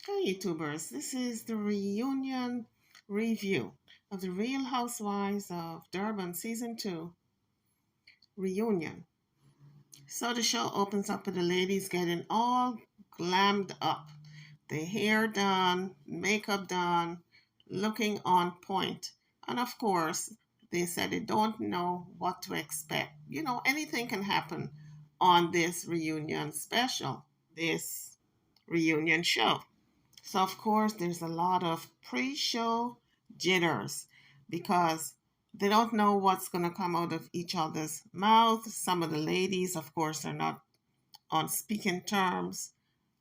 Hey YouTubers, this is the reunion review of the Real Housewives of Durban Season 2 reunion. So the show opens up with the ladies getting all glammed up, their hair done, makeup done, looking on point. And of course, they said they don't know what to expect. Anything can happen on this reunion special, this reunion show. So, of course, there's a lot of pre show jitters because they don't know what's going to come out of each other's mouth. Some of the ladies, of course, are not on speaking terms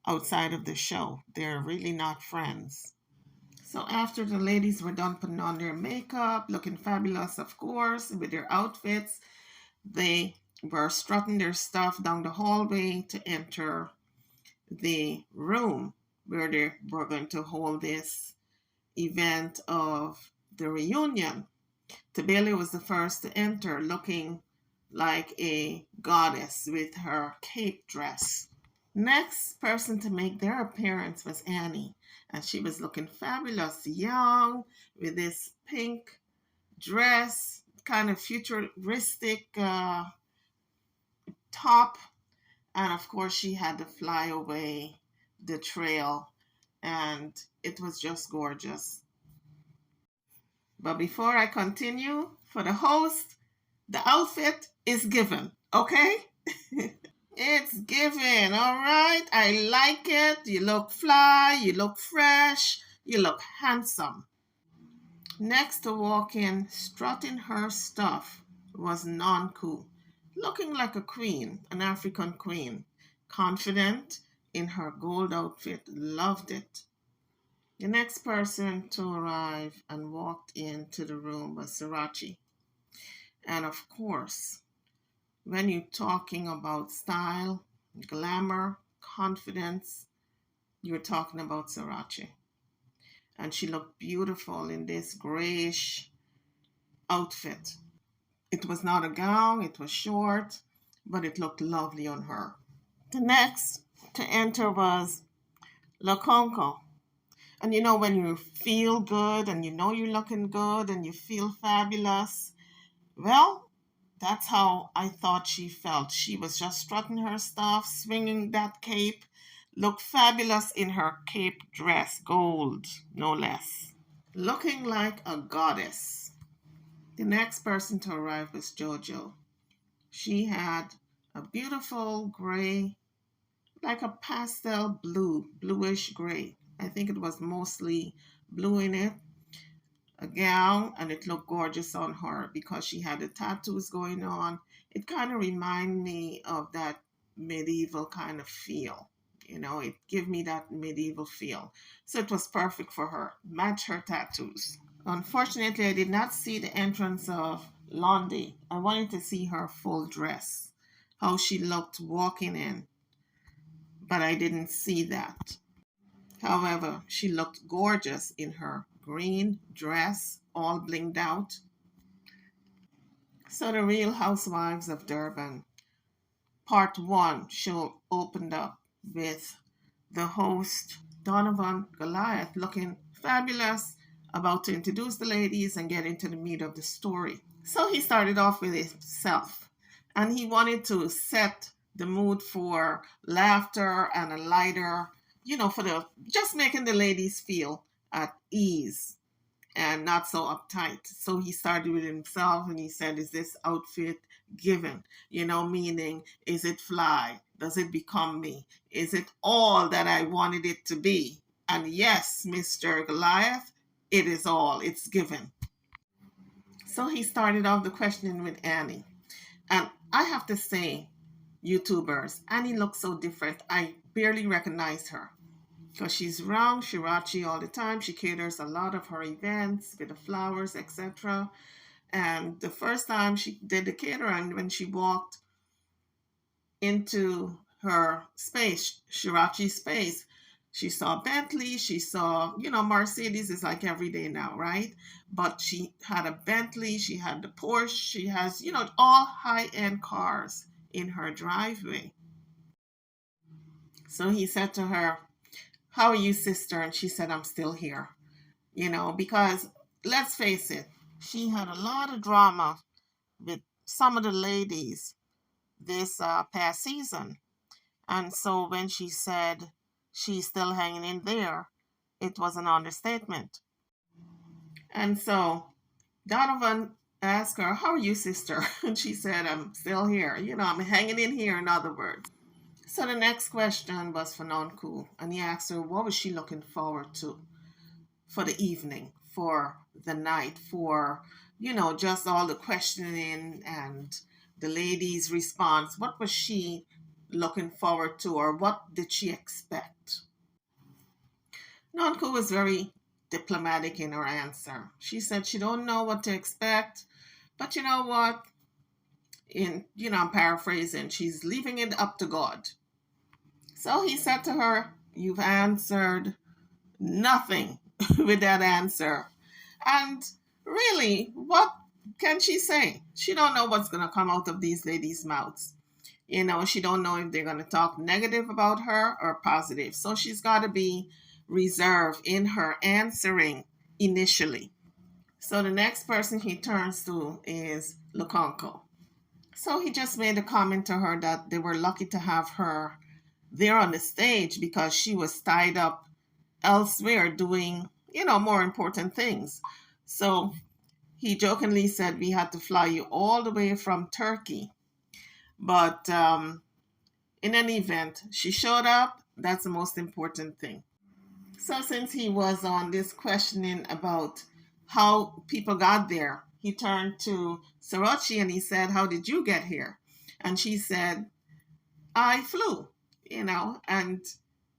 outside of the show. They're really not friends. So, after the ladies were done putting on their makeup, looking fabulous, of course, with their outfits, they were strutting their stuff down the hallway to enter the room where they were going to hold this event of the reunion. Tobili was the first to enter, looking like a goddess with her cape dress. Next person to make their appearance was Annie, and she was looking fabulous, young, with this pink dress, kind of futuristic top, and of course she had the flyaway, the trail, and it was just gorgeous. But before I continue, for the host, the outfit is given, okay? It's given, all right? I like it. You look fly, you look fresh, you look handsome. Next to walk in, strutting her stuff, was Nonku, looking like a queen, an African queen, confident in her gold outfit, loved it. The next person to arrive and walked into the room was Sriracha. And of course, when you're talking about style, glamour, confidence, you're talking about Sriracha. And she looked beautiful in this grayish outfit. It was not a gown, it was short, but it looked lovely on her. The next to enter was Lokonko. And when you feel good and you're looking good and you feel fabulous, well, that's how I thought she felt. She was just strutting her stuff, swinging that cape, looked fabulous in her cape dress, gold, no less, looking like a goddess. The next person to arrive was Jojo. She had a beautiful gray, like a pastel blue, bluish gray. I think it was mostly blue in it, a gown, and it looked gorgeous on her because she had the tattoos going on. It kind of reminded me of that medieval kind of feel. It gave me that medieval feel. So it was perfect for her, match her tattoos. Unfortunately, I did not see the entrance of Londy. I wanted to see her full dress, how she looked walking in, but I didn't see that. However, she looked gorgeous in her green dress, all blinged out. So, the Real Housewives of Durban, Part 1 show opened up with the host, Donovan Goliath, looking fabulous, about to introduce the ladies and get into the meat of the story. So, he started off with himself, and he wanted to set the mood for laughter and a lighter, for the just making the ladies feel at ease and not so uptight. So he started with himself and he said, is this outfit given? Meaning, is it fly? Does it become me? Is it all that I wanted it to be? And yes, Mr. Goliath, it is all. It's given. So he started off the questioning with Annie. And I have to say, YouTubers, Annie looks so different. I barely recognized her because she's around Sriracha all the time. She caters a lot of her events with the flowers, etc. And the first time she did the catering, when she walked into her space, Sriracha's space, she saw Bentley, she saw, Mercedes is like every day now, right? But she had a Bentley, she had the Porsche, she has, all high-end cars in her driveway. So he said to her, how are you, sister? And she said, I'm still here, because let's face it, she had a lot of drama with some of the ladies this past season. And so when she said she's still hanging in there, it was an understatement. And so Donovan asked her, how are you, sister? And she said, I'm still here. I'm hanging in here, in other words. So the next question was for Nonku, and he asked her, what was she looking forward to for the evening, for the night, for, just all the questioning and the lady's response. What was she looking forward to, or what did she expect? Nonku was very diplomatic in her answer. She said she don't know what to expect, but you know what? I'm paraphrasing, she's leaving it up to God. So he said to her, you've answered nothing with that answer. And really, what can she say? She don't know what's going to come out of these ladies' mouths. She don't know if they're going to talk negative about her or positive. So she's got to be reserved in her answering initially. So the next person he turns to is Lukonko. So he just made a comment to her that they were lucky to have her there on the stage because she was tied up elsewhere doing, more important things. So he jokingly said, we had to fly you all the way from Turkey. But in any event, she showed up. That's the most important thing. So since he was on this questioning about how people got there, he turned to Sriracha and he said, how did you get here? And she said, I flew, and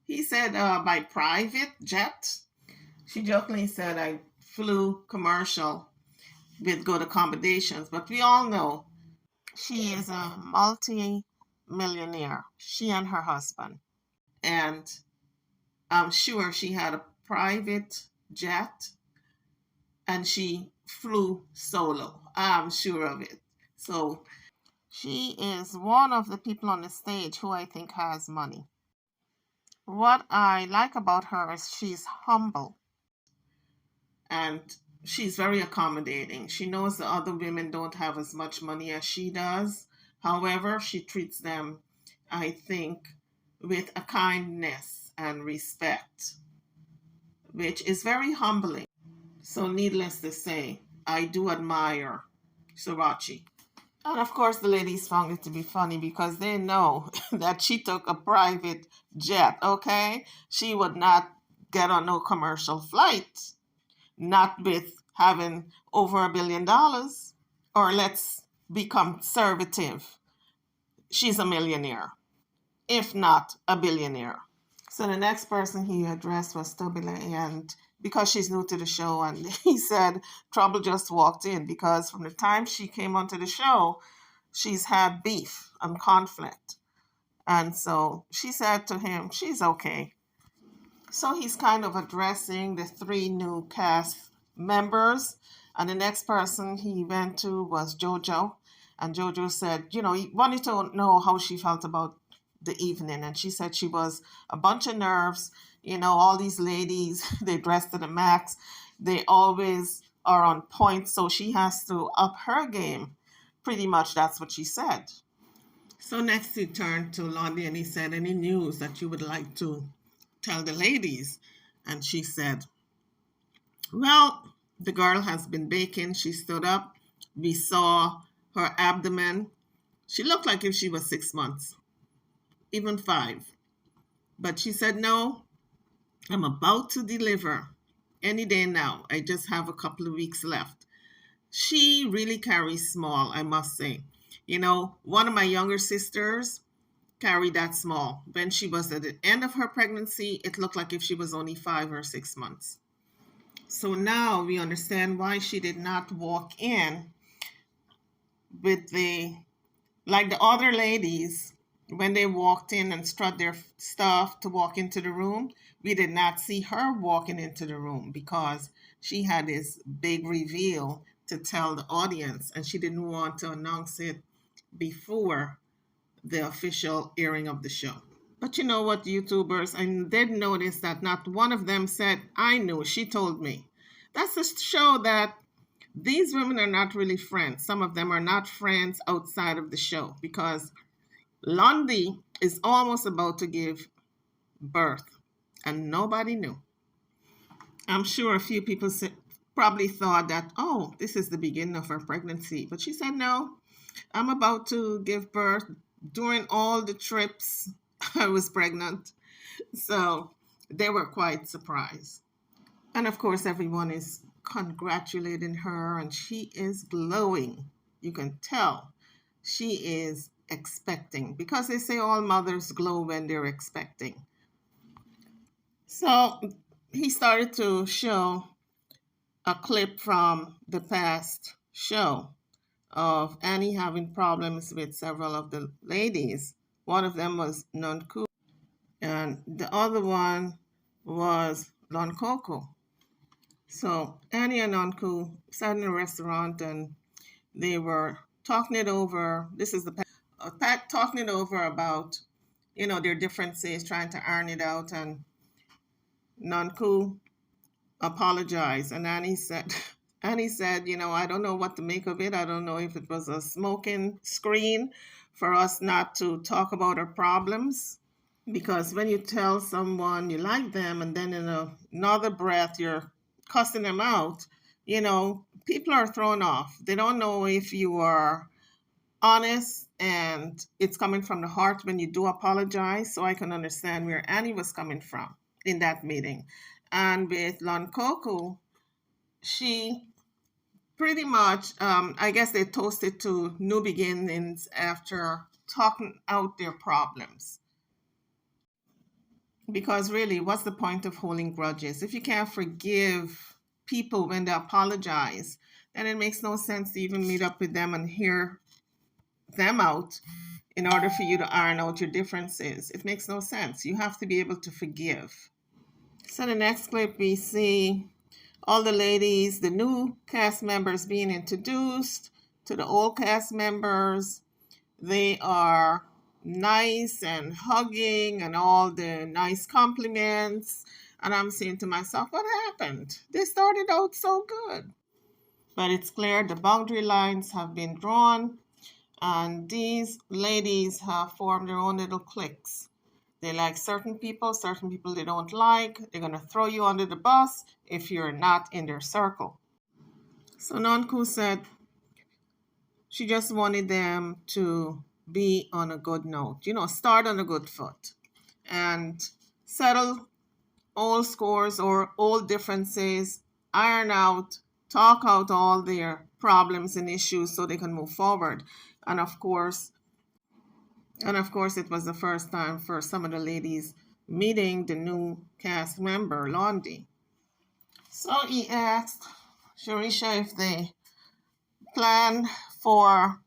he said, by private jet. She jokingly said, I flew commercial with good accommodations, but we all know she is a multi-millionaire, she and her husband. And I'm sure she had a private jet and she flew solo. I'm sure of it. So she is one of the people on the stage who I think has money. What I like about her is she's humble and she's very accommodating. She knows the other women don't have as much money as she does. However, she treats them, I think, with a kindness and respect, which is very humbling. So, needless to say, I do admire Sriracha. And of course, the ladies found it to be funny because they know that she took a private jet, okay? She would not get on no commercial flight, not with having over $1 billion. Or let's be conservative, she's a millionaire, if not a billionaire. So the next person he addressed was Tobili, and because she's new to the show, and he said trouble just walked in because from the time she came onto the show, she's had beef and conflict. And so she said to him, she's okay. So he's kind of addressing the three new cast members. And the next person he went to was JoJo. And JoJo said, he wanted to know how she felt about the evening. And she said she was a bunch of nerves. All these ladies, they dress to the max. They always are on point. So she has to up her game. Pretty much that's what she said. So next he turned to Londy and he said, any news that you would like to tell the ladies? And she said, well, the girl has been baking. She stood up. We saw her abdomen. She looked like if she was 6 months, even 5. But she said, no, I'm about to deliver any day now. I just have a couple of weeks left. She really carries small, I must say. One of my younger sisters carried that small. When she was at the end of her pregnancy, it looked like if she was only 5 or 6 months. So now we understand why she did not walk in with like the other ladies, when they walked in and strut their stuff to walk into the room. We did not see her walking into the room because she had this big reveal to tell the audience, and she didn't want to announce it before the official airing of the show. But you know what, YouTubers, I did notice that not one of them said, I knew, she told me. That's to show that these women are not really friends. Some of them are not friends outside of the show because Londy is almost about to give birth and nobody knew. I'm sure a few people probably thought that, oh, this is the beginning of her pregnancy. But she said, no, I'm about to give birth. During all the trips, I was pregnant. So they were quite surprised. And of course, everyone is congratulating her, and she is glowing. You can tell she is expecting because they say all mothers glow when they're expecting. So he started to show a clip from the past show of Annie having problems with several of the ladies. One of them was Nonku, and the other one was Loncoco. So Annie and Nonku sat in a restaurant and they were talking it over. This is the talking it over about their differences, trying to iron it out. And Nonku apologized, and Annie said, Annie said, I don't know what to make of it. I don't know if it was a smoking screen for us not to talk about our problems. Because when you tell someone you like them and then in another breath you're cussing them out, people are thrown off. They don't know if you are honest and it's coming from the heart when you do apologize. So I can understand where Annie was coming from in that meeting. And with Lon Coco, she pretty much, I guess they toasted to new beginnings after talking out their problems. Because really, what's the point of holding grudges? If you can't forgive people when they apologize, then it makes no sense to even meet up with them and hear them out in order for you to iron out your differences. It makes no sense. You have to be able to forgive. So the next clip we see all the ladies, the new cast members being introduced to the old cast members. They are nice and hugging and all the nice compliments. And I'm saying to myself, what happened? They started out so good. But it's clear the boundary lines have been drawn, and these ladies have formed their own little cliques. They like certain people they don't like. They're going to throw you under the bus if you're not in their circle. So Nonku said she just wanted them to be on a good note, start on a good foot and settle old scores or old differences, iron out, talk out all their problems and issues so they can move forward. And of course, it was the first time for some of the ladies meeting the new cast member, Londy. So he asked Sriracha if they plan for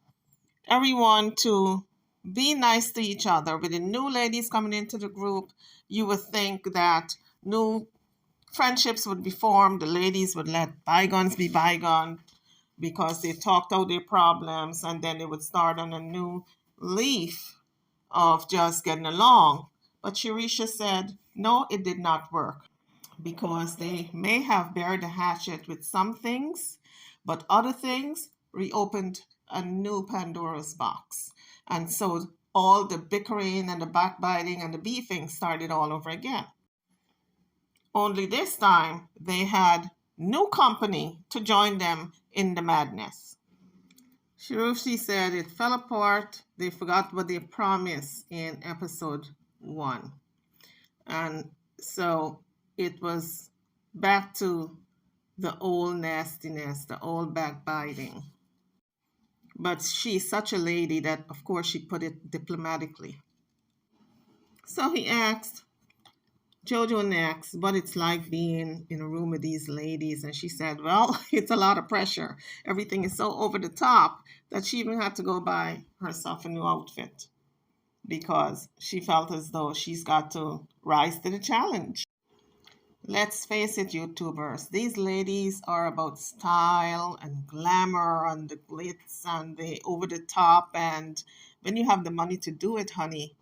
everyone to be nice to each other. With the new ladies coming into the group, you would think that new friendships would be formed. The ladies would let bygones be bygones because they talked out their problems and then they would start on a new leaf of just getting along. But Shirisha said, no, it did not work because they may have buried the hatchet with some things, but other things reopened a new Pandora's box. And so all the bickering and the backbiting and the beefing started all over again. Only this time they had new company to join them in the madness. Shirushi said it fell apart. They forgot what they promised in episode 1. And so it was back to the old nastiness, the old backbiting. But she's such a lady that, of course, she put it diplomatically. So he asked Jojo next what it's like being in a room with these ladies. And she said, well, it's a lot of pressure. Everything is so over the top that she even had to go buy herself a new outfit because she felt as though she's got to rise to the challenge. Let's face it, YouTubers, these ladies are about style and glamour and the glitz and the over the top. And when you have the money to do it, honey,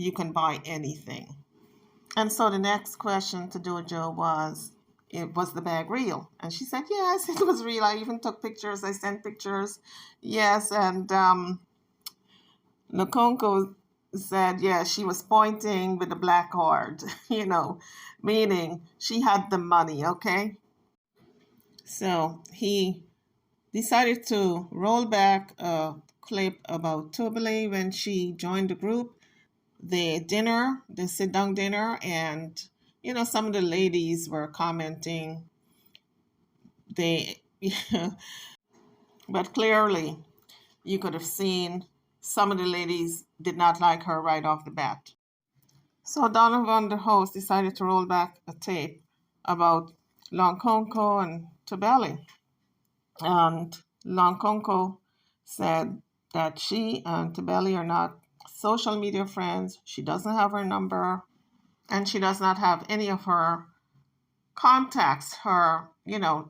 you can buy anything. And so the next question to Jojo was, it was the bag real? And she said, yes, it was real. I even took pictures. I sent pictures. Yes. And Nonku said, yeah, she was pointing with the black card, meaning she had the money, okay? So he decided to roll back a clip about Tobili when she joined the group, the sit down dinner, and some of the ladies were commenting. They, but clearly you could have seen some of the ladies did not like her right off the bat. So Donovan, the host, decided to roll back a tape about Lonkonko and Tobeli. And Lonkonko said that she and Tobeli are not social media friends. She doesn't have her number, and she does not have any of her contacts, her,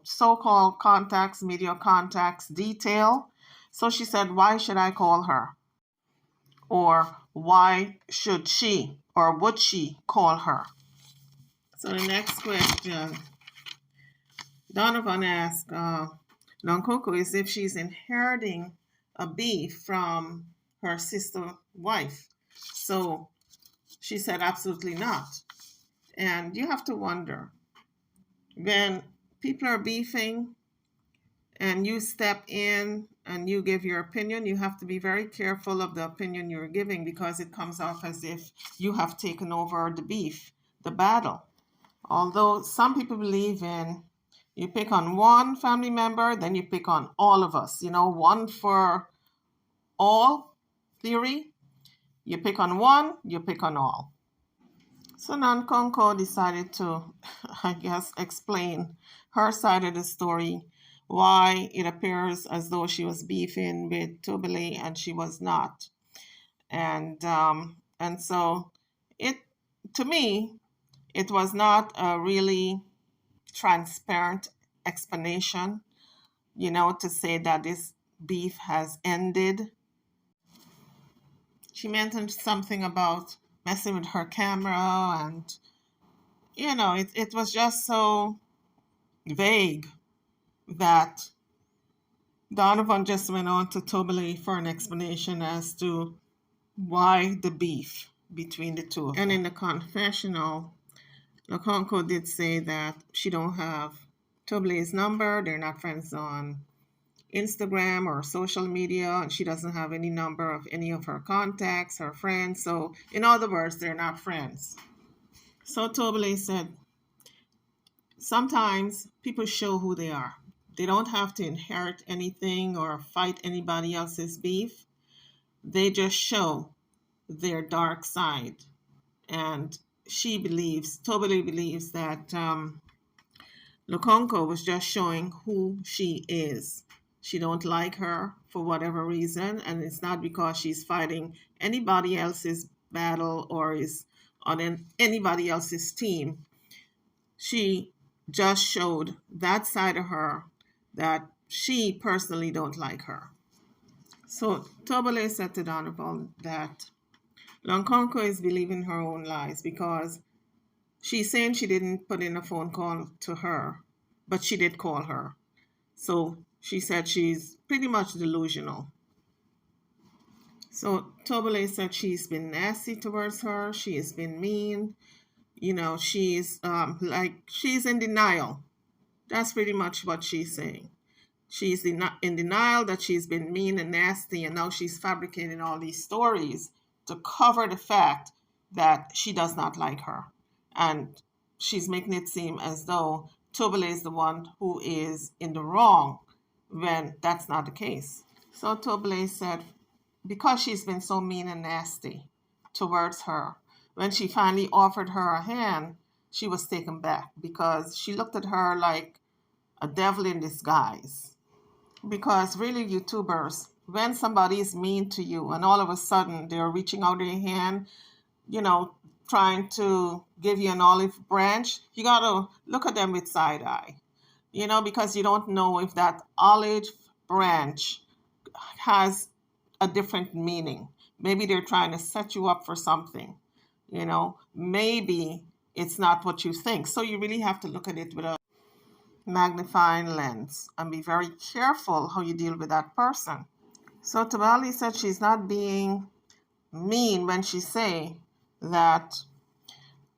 so-called contacts, media contacts detail. So she said, why should I call her? Or why should she or would she call her? So the next question Donovan asked Nankoko is if she's inheriting a beef from her sister wife. So she said absolutely not. And you have to wonder, when people are beefing and you step in and you give your opinion, you have to be very careful of the opinion you're giving, because it comes off as if you have taken over the beef, the battle. Although some people believe in you pick on one family member, then you pick on all of us, one for all theory. You pick on one, you pick on all. So Nankonko decided to, I guess, explain her side of the story, why it appears as though she was beefing with Tobili and she was not. And so it, to me, it was not a really transparent explanation, to say that this beef has ended. She mentioned something about messing with her camera, and it was just so vague that Donovan just went on to Tobili for an explanation as to why the beef between the two of them. And in the confessional, Lokonko did say that she don't have Tobili's number. They're not friends on Instagram or social media, and she doesn't have any number of any of her contacts, her friends. So in other words, they're not friends. So Tobili said, sometimes people show who they are. They don't have to inherit anything or fight anybody else's beef. They just show their dark side. And Tobili believes that Lokonko was just showing who she is. She don't like her for whatever reason, and it's not because she's fighting anybody else's battle or is on anybody else's team. She just showed that side of her that she personally don't like her. So Tobile said to Donovan that Lonkonko is believing her own lies, because she's saying she didn't put in a phone call to her, but she did call her. So she said she's pretty much delusional. So Tobile said she's been nasty towards her. She has been mean. She's she's in denial. That's pretty much what she's saying. She's in denial that she's been mean and nasty, and now she's fabricating all these stories to cover the fact that she does not like her. And she's making it seem as though Tobile is the one who is in the wrong, when that's not the case. So Tobile said, because she's been so mean and nasty towards her, when she finally offered her a hand, she was taken back, because she looked at her like a devil in disguise. Because really, YouTubers, when somebody is mean to you and all of a sudden they're reaching out their hand, trying to give you an olive branch, you got to look at them with side eye, because you don't know if that olive branch has a different meaning. Maybe they're trying to set you up for something. maybe it's not what you think. So you really have to look at it with a magnifying lens and be very careful how you deal with that person. So Tabali said she's not being mean when she say that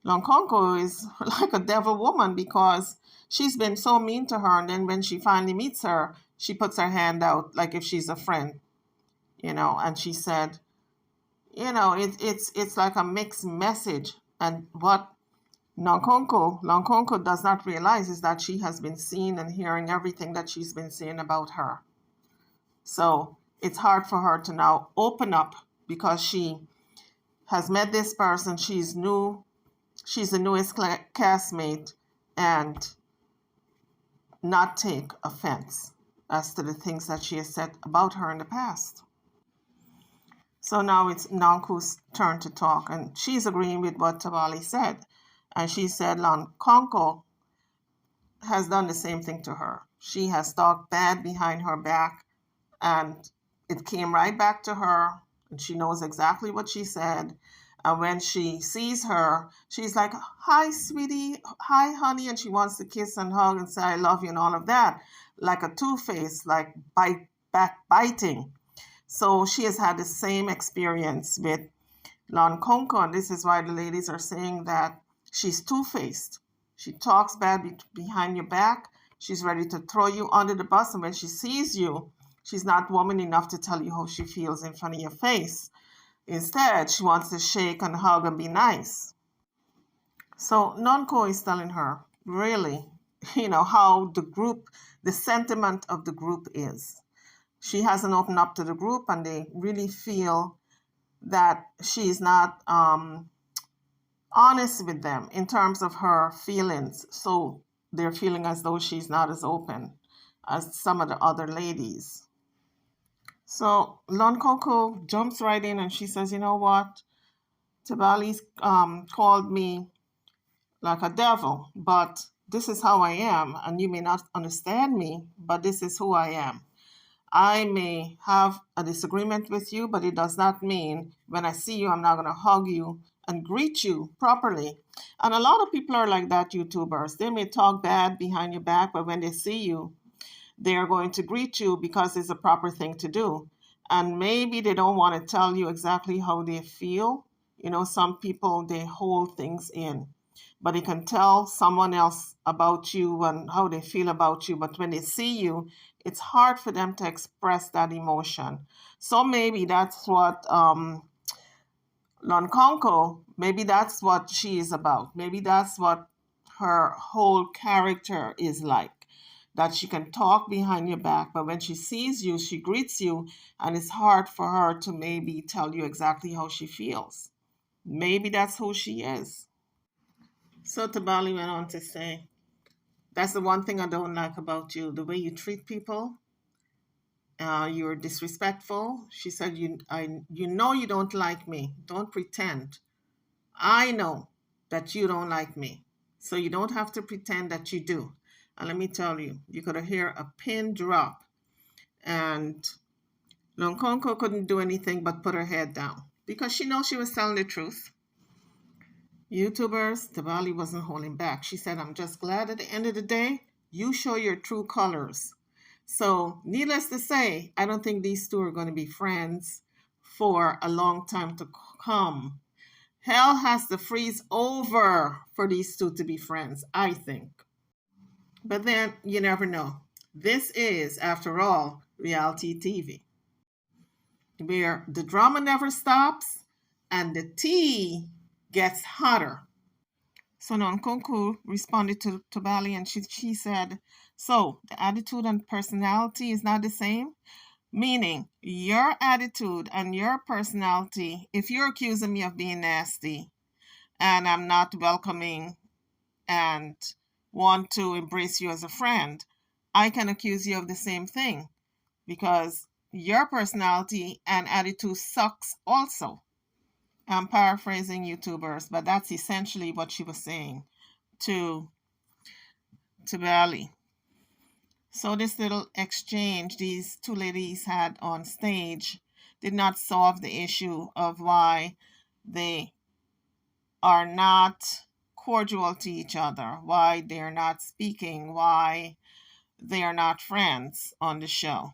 Lonkonko is like a devil woman because she's been so mean to her, and then when she finally meets her, she puts her hand out like if she's a friend, and she said, it's like a mixed message. And what Lonkonko does not realize is that she has been seeing and hearing everything that she's been saying about her. So it's hard for her to now open up because she has met this person. She's new. She's the newest castmate, and not take offense as to the things that she has said about her in the past. So now it's Nanku's turn to talk, and she's agreeing with what Tabali said. And she said Lonkonko has done the same thing to her. She has talked bad behind her back, and it came right back to her, and she knows exactly what she said. And when she sees her, she's like, hi, sweetie, hi, honey, and she wants to kiss and hug and say, I love you and all of that, like a two-face, like backbiting. So she has had the same experience with Lonkonko, and this is why the ladies are saying that she's two-faced. She talks bad behind your back. She's ready to throw you under the bus, and when she sees you, she's not woman enough to tell you how she feels in front of your face. Instead, she wants to shake and hug and be nice. So Nonko is telling her, really, how the sentiment of the group is. She hasn't opened up to the group, and they really feel that she's not honest with them in terms of her feelings. So they're feeling as though she's not as open as some of the other ladies. So Lonkonko jumps right in and she says, you know what? Tabali's called me like a devil, but this is how I am, and you may not understand me, but this is who I am. I may have a disagreement with you, but it does not mean when I see you, I'm not going to hug you and greet you properly. And a lot of people are like that, YouTubers. They may talk bad behind your back, but when they see you, they are going to greet you because it's a proper thing to do. And maybe they don't want to tell you exactly how they feel. Some people, they hold things in, but they can tell someone else about you and how they feel about you. But when they see you, it's hard for them to express that emotion. So maybe that's what Lonkonko, maybe that's what she is about. Maybe that's what her whole character is like. That she can talk behind your back, but when she sees you, she greets you, and it's hard for her to maybe tell you exactly how she feels. Maybe that's who she is. So Tabali went on to say, that's the one thing I don't like about you, the way you treat people. You're disrespectful. She said, you know you don't like me. Don't pretend. I know that you don't like me. So you don't have to pretend that you do. And let me tell you, you could hear a pin drop. And Lonkonko couldn't do anything but put her head down because she knows she was telling the truth. YouTubers, Tabali wasn't holding back. She said, I'm just glad at the end of the day, you show your true colors. So needless to say, I don't think these two are going to be friends for a long time to come. Hell has to freeze over for these two to be friends, I think. But then you never know. This is, after all, reality TV, where the drama never stops and the tea gets hotter. So Nonkunku responded to Tabali and she said, so the attitude and personality is not the same? Meaning your attitude and your personality, if you're accusing me of being nasty and I'm not welcoming and want to embrace you as a friend, I can accuse you of the same thing because your personality and attitude sucks also. I'm paraphrasing YouTubers, but that's essentially what she was saying to Bali. So this little exchange these two ladies had on stage did not solve the issue of why they are not cordial to each other, why they're not speaking, why they are not friends on the show.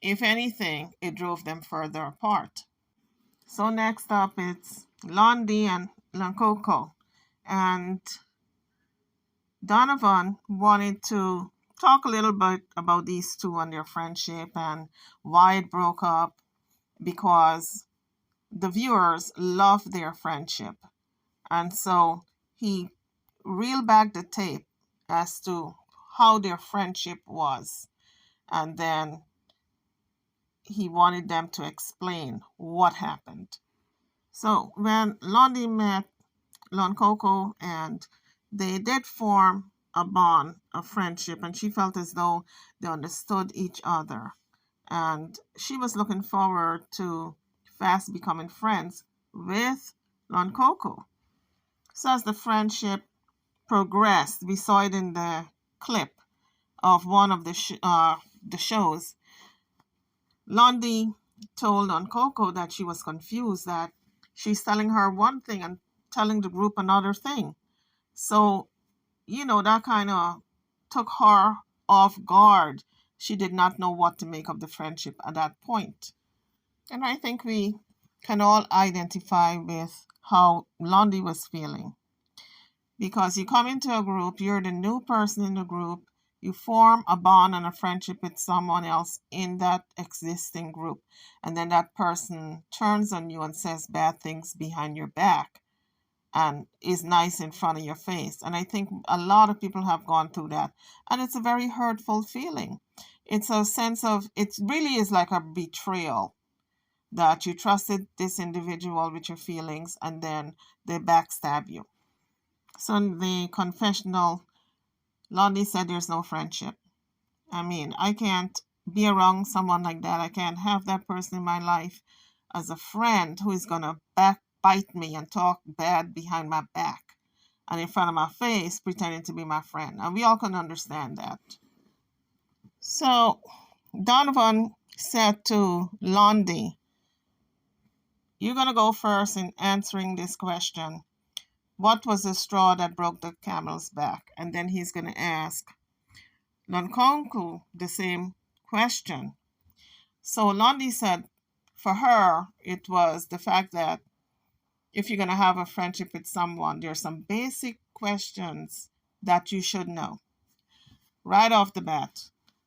If anything, it drove them further apart. So next up, it's Londy and Lankoko. And Donovan wanted to talk a little bit about these two and their friendship and why it broke up, because the viewers love their friendship. And so he reeled back the tape as to how their friendship was. And then he wanted them to explain what happened. So when Londy met Lonkoko, and they did form a bond, a friendship, and she felt as though they understood each other. And she was looking forward to fast becoming friends with Lonkoko. So as the friendship progressed, we saw it in the clip of one of the shows. Londy told Lonkoko that she was confused, that she's telling her one thing and telling the group another thing. So, that kind of took her off guard. She did not know what to make of the friendship at that point. And I think we can all identify with how Londy was feeling. Because you come into a group, you're the new person in the group, you form a bond and a friendship with someone else in that existing group, and then that person turns on you and says bad things behind your back and is nice in front of your face. And I think a lot of people have gone through that. And it's a very hurtful feeling. It's a sense of, it really is like a betrayal, that you trusted this individual with your feelings and then they backstab you. So in the confessional, Lonnie said there's no friendship. I mean, I can't be around someone like that. I can't have that person in my life as a friend who is going to backbite me and talk bad behind my back and in front of my face, pretending to be my friend. And we all can understand that. So Donovan said to Londy, you're going to go first in answering this question. What was the straw that broke the camel's back? And then he's going to ask Nonku the same question. So Londy said for her, it was the fact that if you're going to have a friendship with someone, there are some basic questions that you should know right off the bat.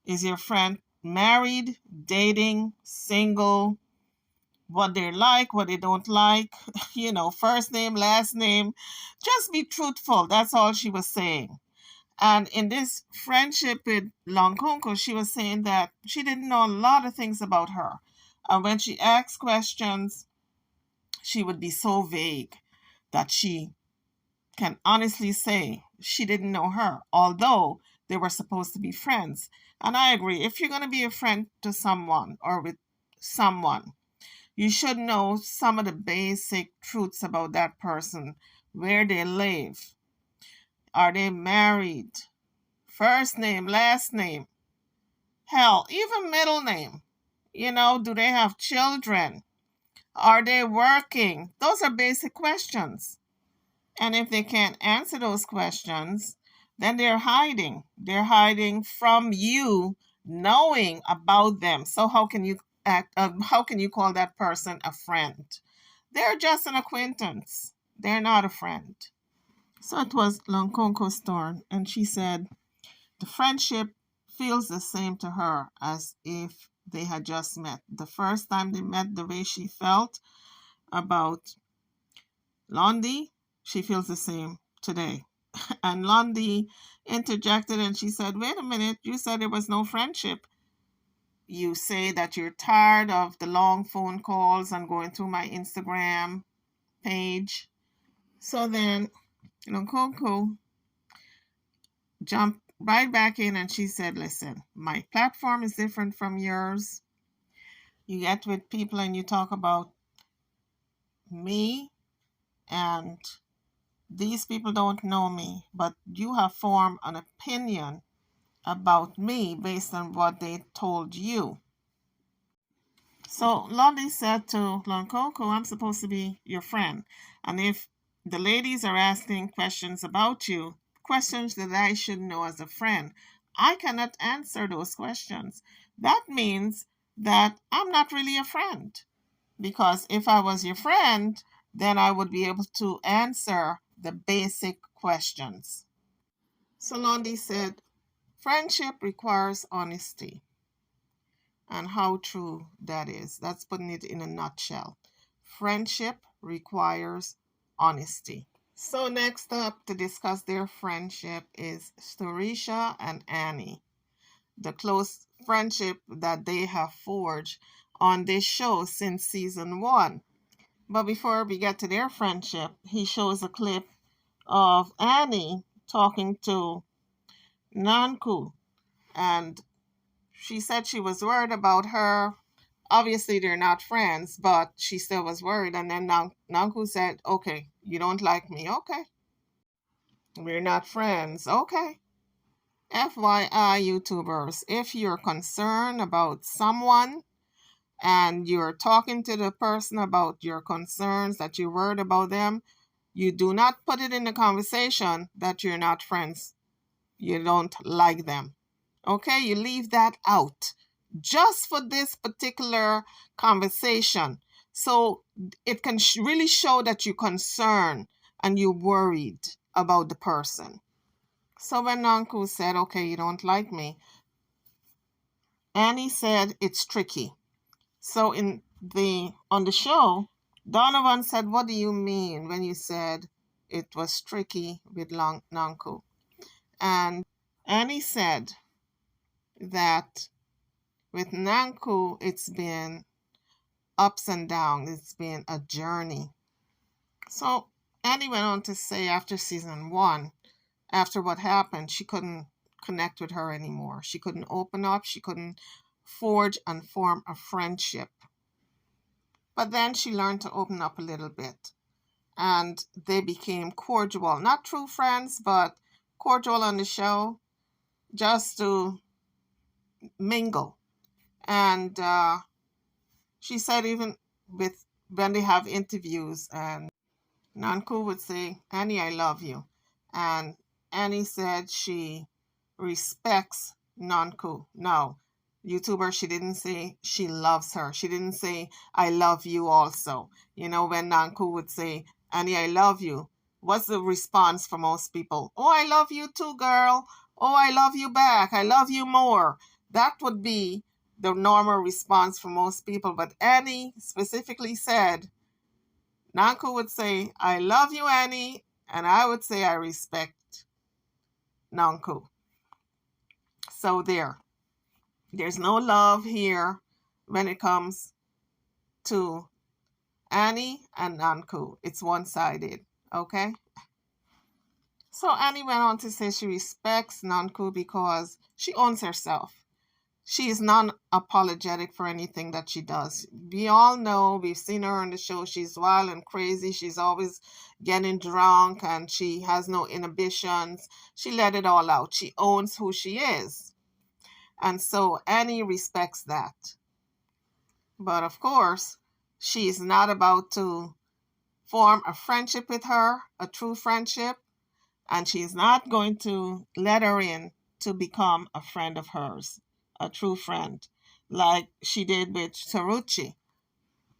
Is your friend married, dating, single? What they like, what they don't like, first name, last name. Just be truthful. That's all she was saying. And in this friendship with Lonkonko, she was saying that she didn't know a lot of things about her. And when she asked questions, she would be so vague that she can honestly say she didn't know her, although they were supposed to be friends. And I agree, if you're going to be a friend to someone or with someone, you should know some of the basic truths about that person, where they live. Are they married? First name, last name. Hell, even middle name. Do they have children? Are they working? Those are basic questions. And if they can't answer those questions, then they're hiding. They're hiding from you knowing about them. So how can you how can you call that person a friend? They're just an acquaintance. They're not a friend. So it was Lonkonko's turn, and she said the friendship feels the same to her as if they had just met. The first time they met, the way she felt about Londy, she feels the same today. And Londy interjected and she said, wait a minute, you said there was no friendship. You say that you're tired of the long phone calls and going through my Instagram page. So then, Coco jumped right back in and she said, listen, my platform is different from yours. You get with people and you talk about me, and these people don't know me, but you have formed an opinion about me based on what they told you. So Londy said to Loncoco, I'm supposed to be your friend. And if The ladies are asking questions about you, questions that I should know as a friend. I cannot answer those questions. That means that I'm not really a friend. Because if I was your friend, then I would be able to answer the basic questions. So Londy said, friendship requires honesty. And how true that is. That's putting it in a nutshell. Friendship requires honesty. So next up to discuss their friendship is Sriracha and Annie, the close friendship that they have forged on this show since season 1. But before we get to their friendship, he shows a clip of Annie talking to Nanku, and she said she was worried about her. Obviously, they're not friends, but she still was worried. And then Nanku said, okay, you don't like me. Okay. We're not friends. Okay. FYI, YouTubers, if you're concerned about someone and you're talking to the person about your concerns, that you're worried about them, you do not put it in the conversation that you're not friends. You don't like them. Okay, you leave that out just for this particular conversation. So it can really show that you're concerned and you're worried about the person. So when Nanku said, okay, you don't like me, Annie said it's tricky. So on the show, Donovan said, what do you mean when you said it was tricky with Nanku? And Annie said that with Nanku, it's been ups and downs. It's been a journey. So Annie went on to say after season 1, after what happened, she couldn't connect with her anymore. She couldn't open up. She couldn't forge and form a friendship. But then she learned to open up a little bit. And they became cordial. Not true friends, but cordial on the show just to mingle. And she said even with when they have interviews and Nanku would say, Annie, I love you. And Annie said she respects Nanku. No, YouTuber, she didn't say she loves her. She didn't say, I love you also. You know, when Nanku would say, Annie, I love you, what's the response for most people? Oh, I love you too, girl. Oh, I love you back. I love you more. That would be the normal response for most people. But Annie specifically said, Nanku would say, I love you, Annie, and I would say I respect Nanku. So there's no love here when it comes to Annie and Nanku. It's one-sided, okay? So Annie went on to say she respects Nanku because she owns herself. She is non-apologetic for anything that she does. We all know, we've seen her on the show, she's wild and crazy. She's always getting drunk and she has no inhibitions. She let it all out. She owns who she is. And so Annie respects that. But of course, she's not about to form a friendship with her, a true friendship, and she's not going to let her in to become a friend of hers, a true friend, like she did with Sriracha.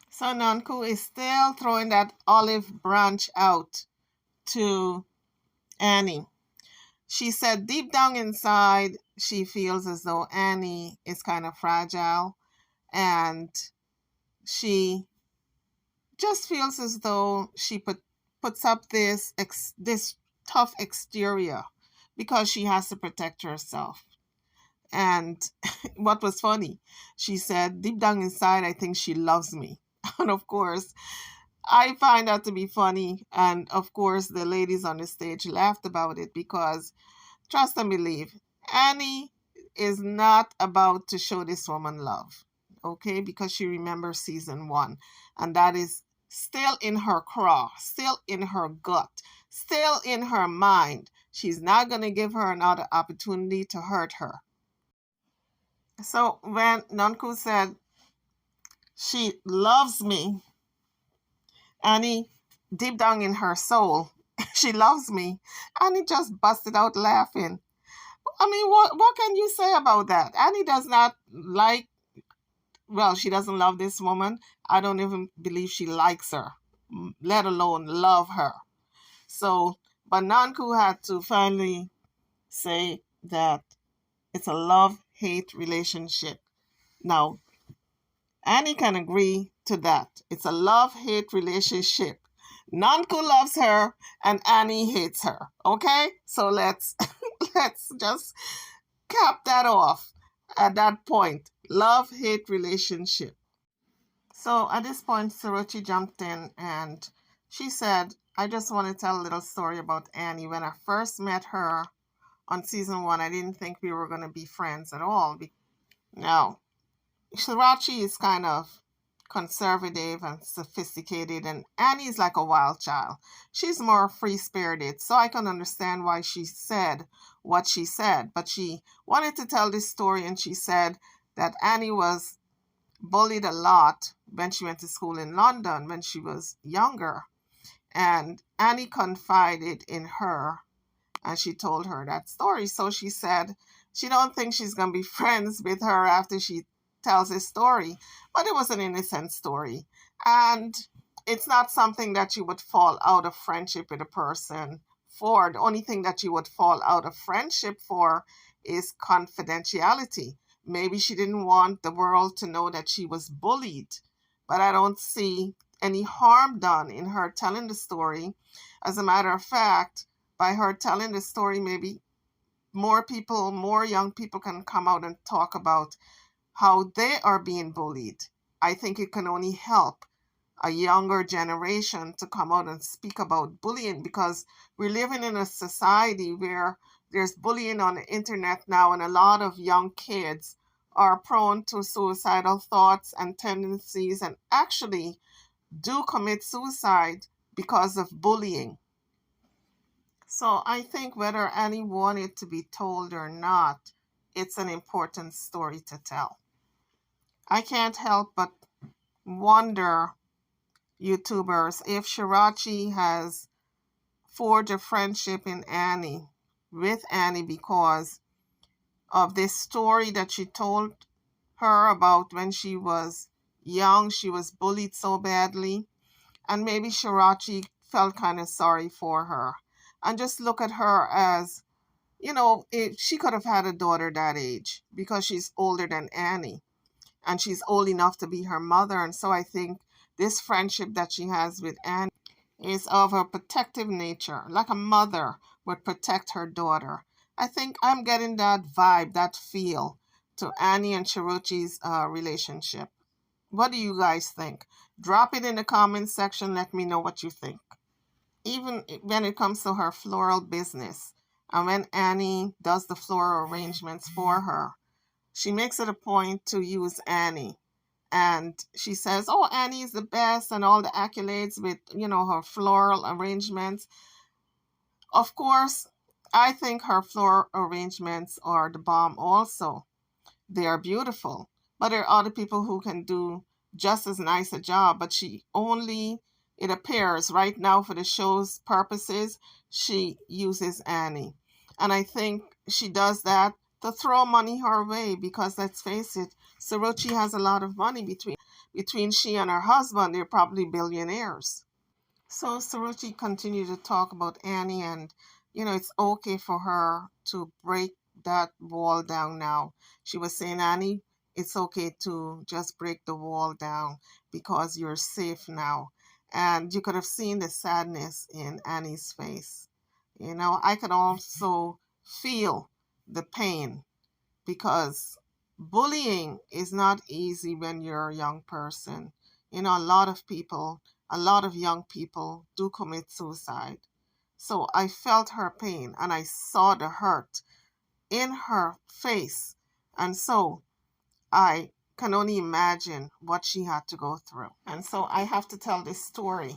So Nanku is still throwing that olive branch out to Annie. She said deep down inside, she feels as though Annie is kind of fragile and she just feels as though she puts up this tough exterior because she has to protect herself. And what was funny, she said, deep down inside, I think she loves me. And of course, I find that to be funny. And of course, the ladies on the stage laughed about it because, trust and believe, Annie is not about to show this woman love, okay? Because she remembers season 1. And that is still in her craw, still in her gut, still in her mind. She's not going to give her another opportunity to hurt her. So when Nonku said she loves me, Annie deep down in her soul, she loves me. Annie just busted out laughing. I mean, what can you say about that? Annie does not like, well, she doesn't love this woman. I don't even believe she likes her, let alone love her. So, but Nanku had to finally say that it's a love hate relationship. Now, Annie can agree to that. It's a love hate relationship. Nanku loves her and Annie hates her. Okay? So let's let's just cap that off at that point. Love hate relationship. So at this point, Suruchi jumped in and she said, I just want to tell a little story about Annie. When I first met her on season one, I didn't think we were going to be friends at all. Now, Sriracha is kind of conservative and sophisticated, and Annie's like a wild child. She's more free spirited, so I can understand why she said what she said. But she wanted to tell this story, and she said that Annie was bullied a lot when she went to school in London when she was younger. And Annie confided in her and she told her that story. So she said she don't think she's going to be friends with her after she tells this story, but it was an innocent story. And it's not something that you would fall out of friendship with a person for. The only thing that you would fall out of friendship for is confidentiality. Maybe she didn't want the world to know that she was bullied, but I don't see any harm done in her telling the story. As a matter of fact, by her telling the story, maybe more people, more young people can come out and talk about how they are being bullied. I think it can only help a younger generation to come out and speak about bullying because we're living in a society where there's bullying on the internet now, and a lot of young kids are prone to suicidal thoughts and tendencies and actually do commit suicide because of bullying. So I think whether Annie wanted to be told or not, it's an important story to tell. I can't help but wonder, YouTubers, if Shirachi has forged a friendship in Annie with Annie because of this story that she told her about when she was young, she was bullied so badly, and maybe Shirachi felt kind of sorry for her and just look at her as, if she could have had a daughter that age because she's older than Annie and she's old enough to be her mother. And so I think this friendship that she has with Annie is of a protective nature, like a mother would protect her daughter. I think I'm getting that vibe, that feel to Annie and Chiruchi's relationship. What do you guys think? Drop it in the comments section. Let me know what you think. Even when it comes to her floral business, and when Annie does the floral arrangements for her, she makes it a point to use Annie. And she says, oh, Annie is the best and all the accolades with, her floral arrangements. Of course, I think her floral arrangements are the bomb also. They are beautiful, but there are other people who can do just as nice a job. But she only, it appears right now for the show's purposes, she uses Annie. And I think she does that to throw money her way because let's face it, Saruchi has a lot of money between she and her husband. They're probably billionaires. So Saruchi continued to talk about Annie and, it's okay for her to break that wall down now. She was saying, Annie, it's okay to just break the wall down because you're safe now. And you could have seen the sadness in Annie's face. I could also feel the pain because bullying is not easy when you're a young person. A lot of young people do commit suicide. So I felt her pain and I saw the hurt in her face. And so I can only imagine what she had to go through. And so I have to tell this story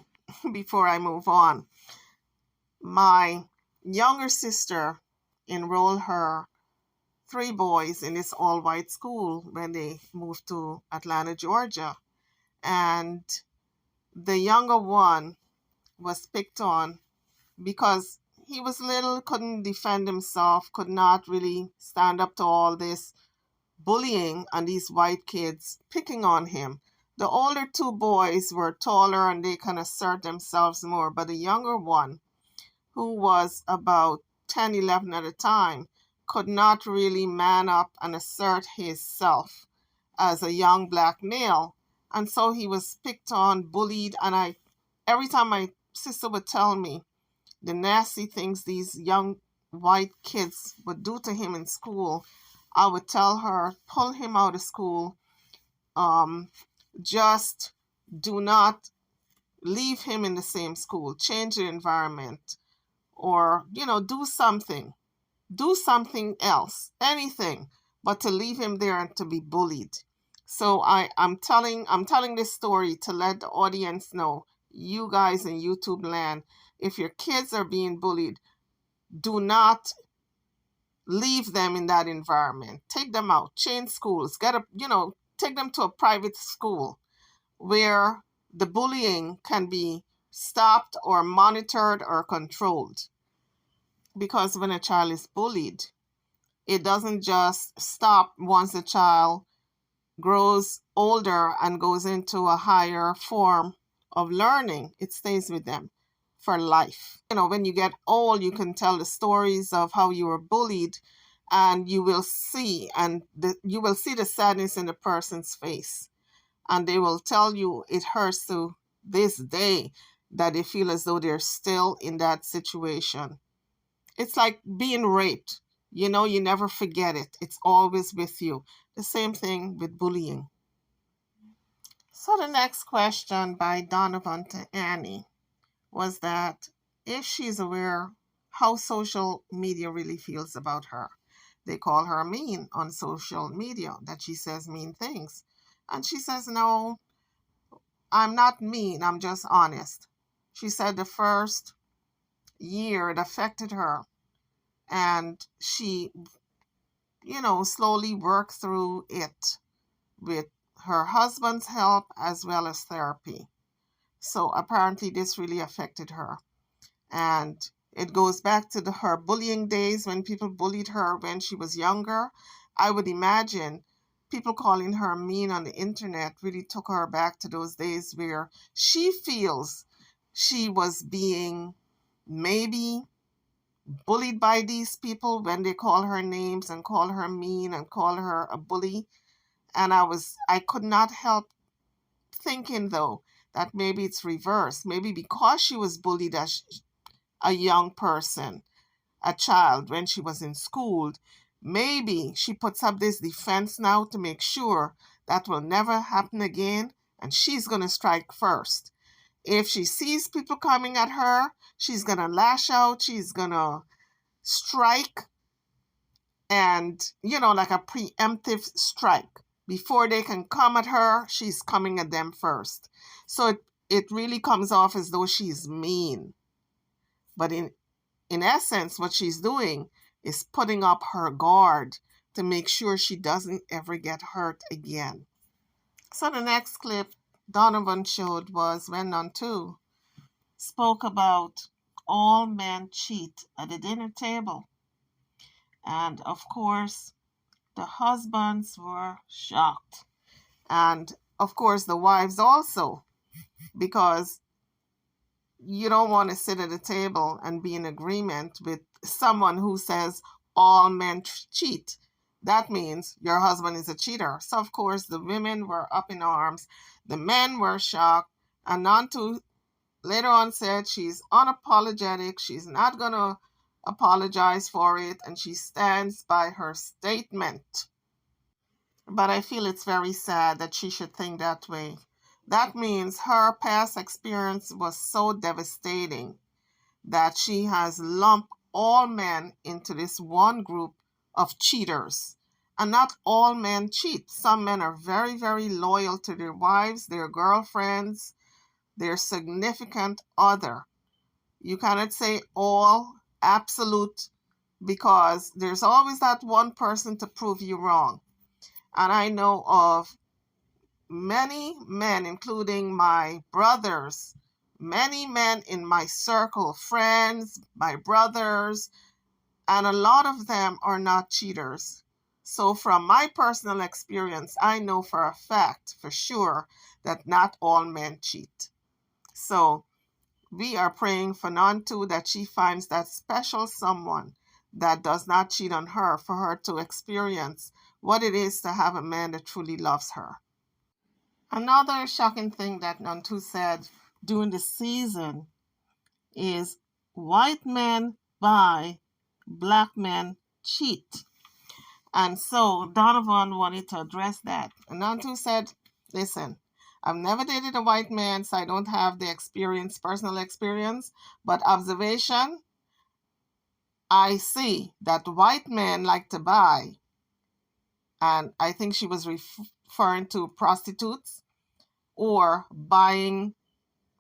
before I move on. My younger sister enrolled her three boys in this all white school when they moved to Atlanta, Georgia. And the younger one was picked on because he was little, couldn't defend himself, could not really stand up to all this bullying and these white kids picking on him. The older two boys were taller and they can assert themselves more, but the younger one, who was about 10, 11 at a time, could not really man up and assert his self as a young black male. And so he was picked on, bullied, and every time my sister would tell me the nasty things these young white kids would do to him in school, I would tell her, pull him out of school. Just do not leave him in the same school. Change the environment, or do something else, anything, but to leave him there and to be bullied. So I'm telling this story to let the audience know, you guys in YouTube land, if your kids are being bullied, do not leave them in that environment. Take them out, change schools, take them to a private school where the bullying can be stopped or monitored or controlled. Because when a child is bullied, it doesn't just stop once the child grows older and goes into a higher form of learning. It stays with them for life. When you get old, you can tell the stories of how you were bullied, and you will see the sadness in the person's face, and they will tell you it hurts to this day that they feel as though they're still in that situation. It's like being raped. You never forget it. It's always with you. The same thing with bullying. So the next question by Donovan to Annie was that if she's aware how social media really feels about her. They call her mean on social media, that she says mean things. And she says, no, I'm not mean, I'm just honest. She said the first year it affected her, and she, slowly worked through it with her husband's help as well as therapy. So apparently this really affected her. And it goes back to her bullying days when people bullied her when she was younger. I would imagine people calling her mean on the internet really took her back to those days where she feels she was being maybe bullied by these people when they call her names and call her mean and call her a bully. And I could not help thinking though that maybe it's reversed. Maybe because she was bullied as a young person, a child, when she was in school, maybe she puts up this defense now to make sure that will never happen again, and she's going to strike first. If she sees people coming at her, she's going to lash out, she's going to strike, and, like a preemptive strike. Before they can come at her, she's coming at them first. So it really comes off as though she's mean. But in essence, what she's doing is putting up her guard to make sure she doesn't ever get hurt again. So the next clip Donovan showed was when Nanku spoke about all men cheat at the dinner table. And of course, the husbands were shocked. And of course, the wives also, because you don't want to sit at a table and be in agreement with someone who says all men cheat. That means your husband is a cheater. So, of course, the women were up in arms. The men were shocked. And Nanku later on said she's unapologetic. She's not going to apologize for it. And she stands by her statement. But I feel it's very sad that she should think that way. That means her past experience was so devastating that she has lumped all men into this one group of cheaters. And not all men cheat. Some men are very, very loyal to their wives, their girlfriends, their significant other. You cannot say all, absolute, because there's always that one person to prove you wrong. And I know of many men, including my brothers, many men in my circle, friends, my brothers, and a lot of them are not cheaters. So, from my personal experience, I know for a fact, for sure, that not all men cheat. So, we are praying for Nantu that she finds that special someone that does not cheat on her, for her to experience what it is to have a man that truly loves her. Another shocking thing that Nantu said during the season is white men buy, black men cheat. And so Donovan wanted to address that. And Nantu said, listen, I've never dated a white man, so I don't have the experience, personal experience, but observation, I see that white men like to buy, and I think she was referring to prostitutes or buying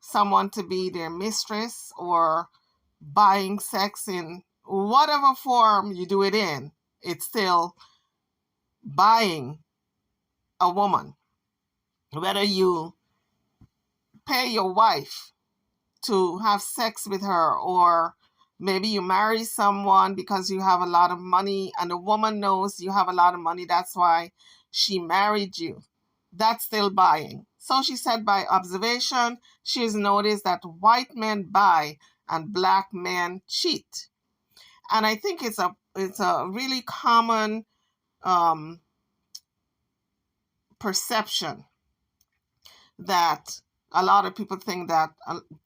someone to be their mistress or buying sex in whatever form you do it in. It's still buying a woman. Whether you pay your wife to have sex with her, or maybe you marry someone because you have a lot of money and the woman knows you have a lot of money, that's why she married you. That's still buying. So she said by observation, she has noticed that white men buy and black men cheat. And I think it's a really common perception that a lot of people think that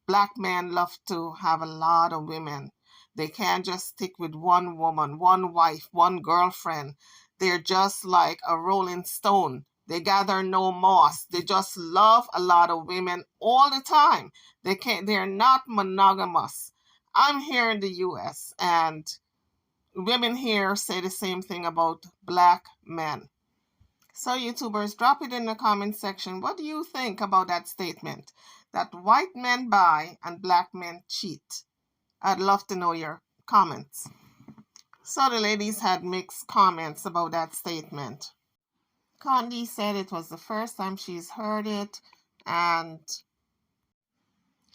black men love to have a lot of women. They can't just stick with one woman, one wife, one girlfriend. They're just like a rolling stone. They gather no moss. They just love a lot of women all the time. They're not monogamous. I'm here in the US, and women here say the same thing about black men. So, YouTubers, drop it in the comment section. What do you think about that statement? That white men buy and black men cheat. I'd love to know your comments. So, the ladies had mixed comments about that statement. Condi said it was the first time she's heard it, and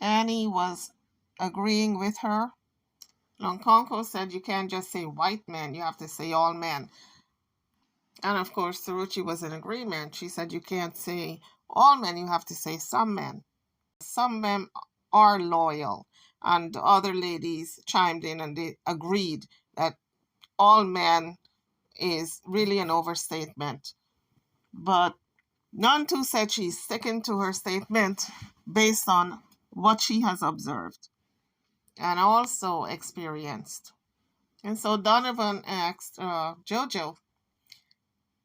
Annie was agreeing with her. Lonkonko said you can't just say white men, you have to say all men. And of course, Sriracha was in agreement. She said you can't say all men, you have to say some men. Some men are loyal. And the other ladies chimed in and they agreed that all men is really an overstatement. But Nantu said she's sticking to her statement based on what she has observed and also experienced. And so Donovan asked Jojo,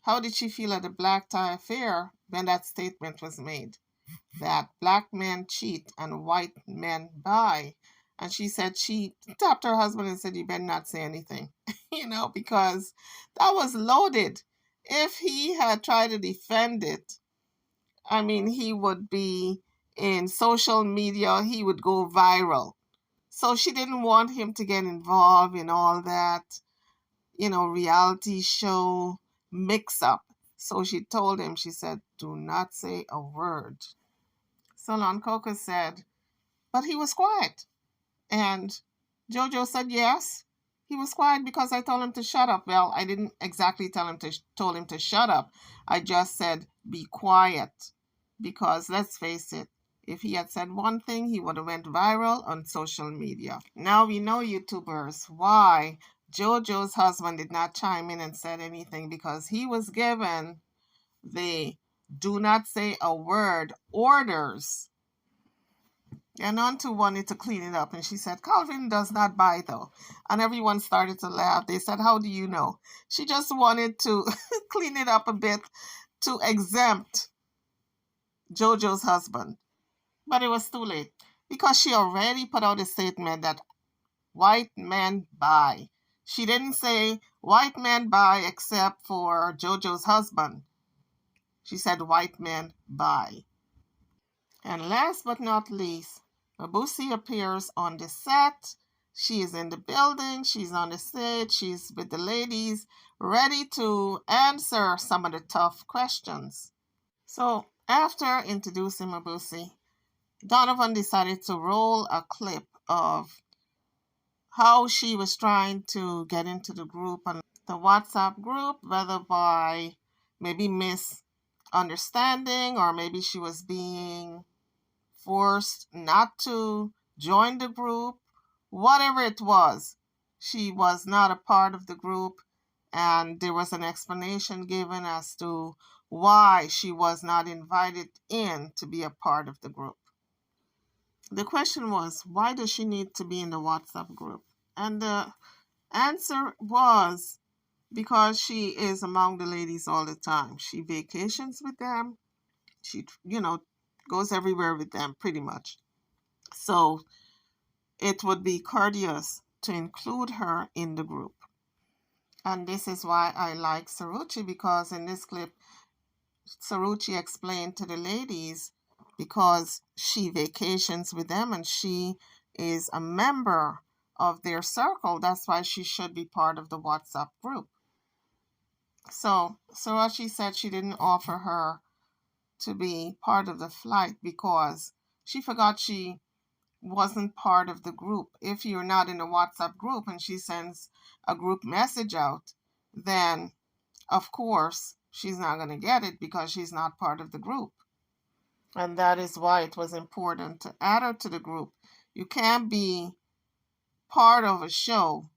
how did she feel at the black tie affair when that statement was made? That black men cheat and white men buy. And she said she tapped her husband and said, you better not say anything, because that was loaded. If he had tried to defend it, I mean, he would be in social media, he would go viral. So she didn't want him to get involved in all that, reality show mix up. So she told him, she said, do not say a word. So Coco said, but he was quiet. And Jojo said, yes, he was quiet because I told him to shut up. Well, I didn't exactly told him to shut up. I just said, be quiet. Because let's face it, if he had said one thing, he would have went viral on social media. Now we know, YouTubers, why Jojo's husband did not chime in and said anything, because he was given the do not say a word orders. And Nantu wanted to clean it up, and she said, Calvin does not buy though. And everyone started to laugh. They said, how do you know? She just wanted to clean it up a bit to exempt Jojo's husband. But it was too late, because she already put out a statement that white men buy. She didn't say white men buy except for Jojo's husband. She said white men buy. And last but not least, Mabusi appears on the set. She is in the building. She's on the stage. She's with the ladies, ready to answer some of the tough questions. So after introducing Mabusi, Donovan decided to roll a clip of how she was trying to get into the group and the WhatsApp group, whether by maybe misunderstanding or maybe she was being forced not to join the group, whatever it was. She was not a part of the group, and there was an explanation given as to why she was not invited in to be a part of the group. The question was, why does she need to be in the WhatsApp group? And the answer was because she is among the ladies all the time. She vacations with them. She, goes everywhere with them pretty much. So it would be courteous to include her in the group. And this is why I like Sriracha, because in this clip, Sriracha explained to the ladies because she vacations with them and she is a member of their circle. That's why she should be part of the WhatsApp group. So Sriracha said she didn't offer her to be part of the flight because she forgot she wasn't part of the group. If you're not in a WhatsApp group and she sends a group message out, then of course she's not going to get it because she's not part of the group. And that is why it was important to add her to the group. You can't be part of a show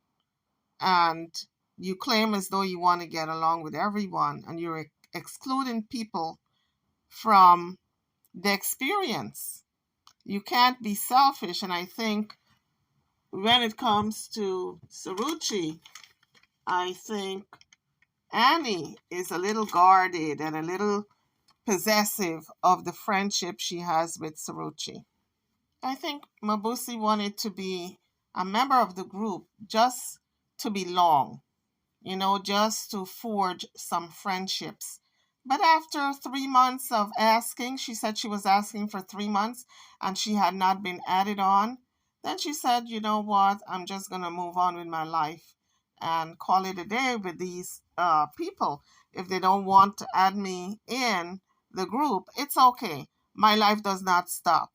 and you claim as though you want to get along with everyone and you're excluding people from the experience. You can't be selfish. And I think when it comes to Sriracha, I think Annie is a little guarded and a little possessive of the friendship she has with Sriracha. I think Mabusi wanted to be a member of the group just to belong, just to forge some friendships. But after 3 months of asking, she said she was asking for 3 months and she had not been added on. Then she said, you know what, I'm just going to move on with my life and call it a day with these people. If they don't want to add me in the group, it's okay. My life does not stop.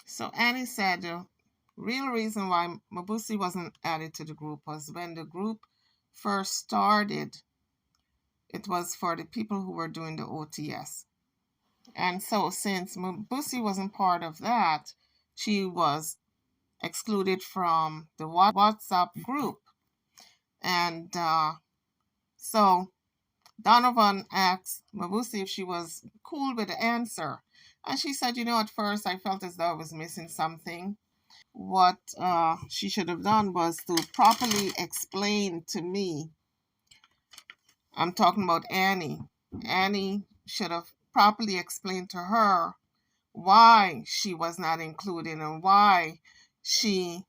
So Annie said the real reason why Mabusi wasn't added to the group was when the group first started, it was for the people who were doing the OTS. And so since Mabusi wasn't part of that, she was excluded from the WhatsApp group. And so Donovan asked Mabusi if she was cool with the answer. And she said, at first I felt as though I was missing something. What she should have done was to properly explain to me. I'm talking about Annie. Annie should have properly explained to her why she was not included and why she,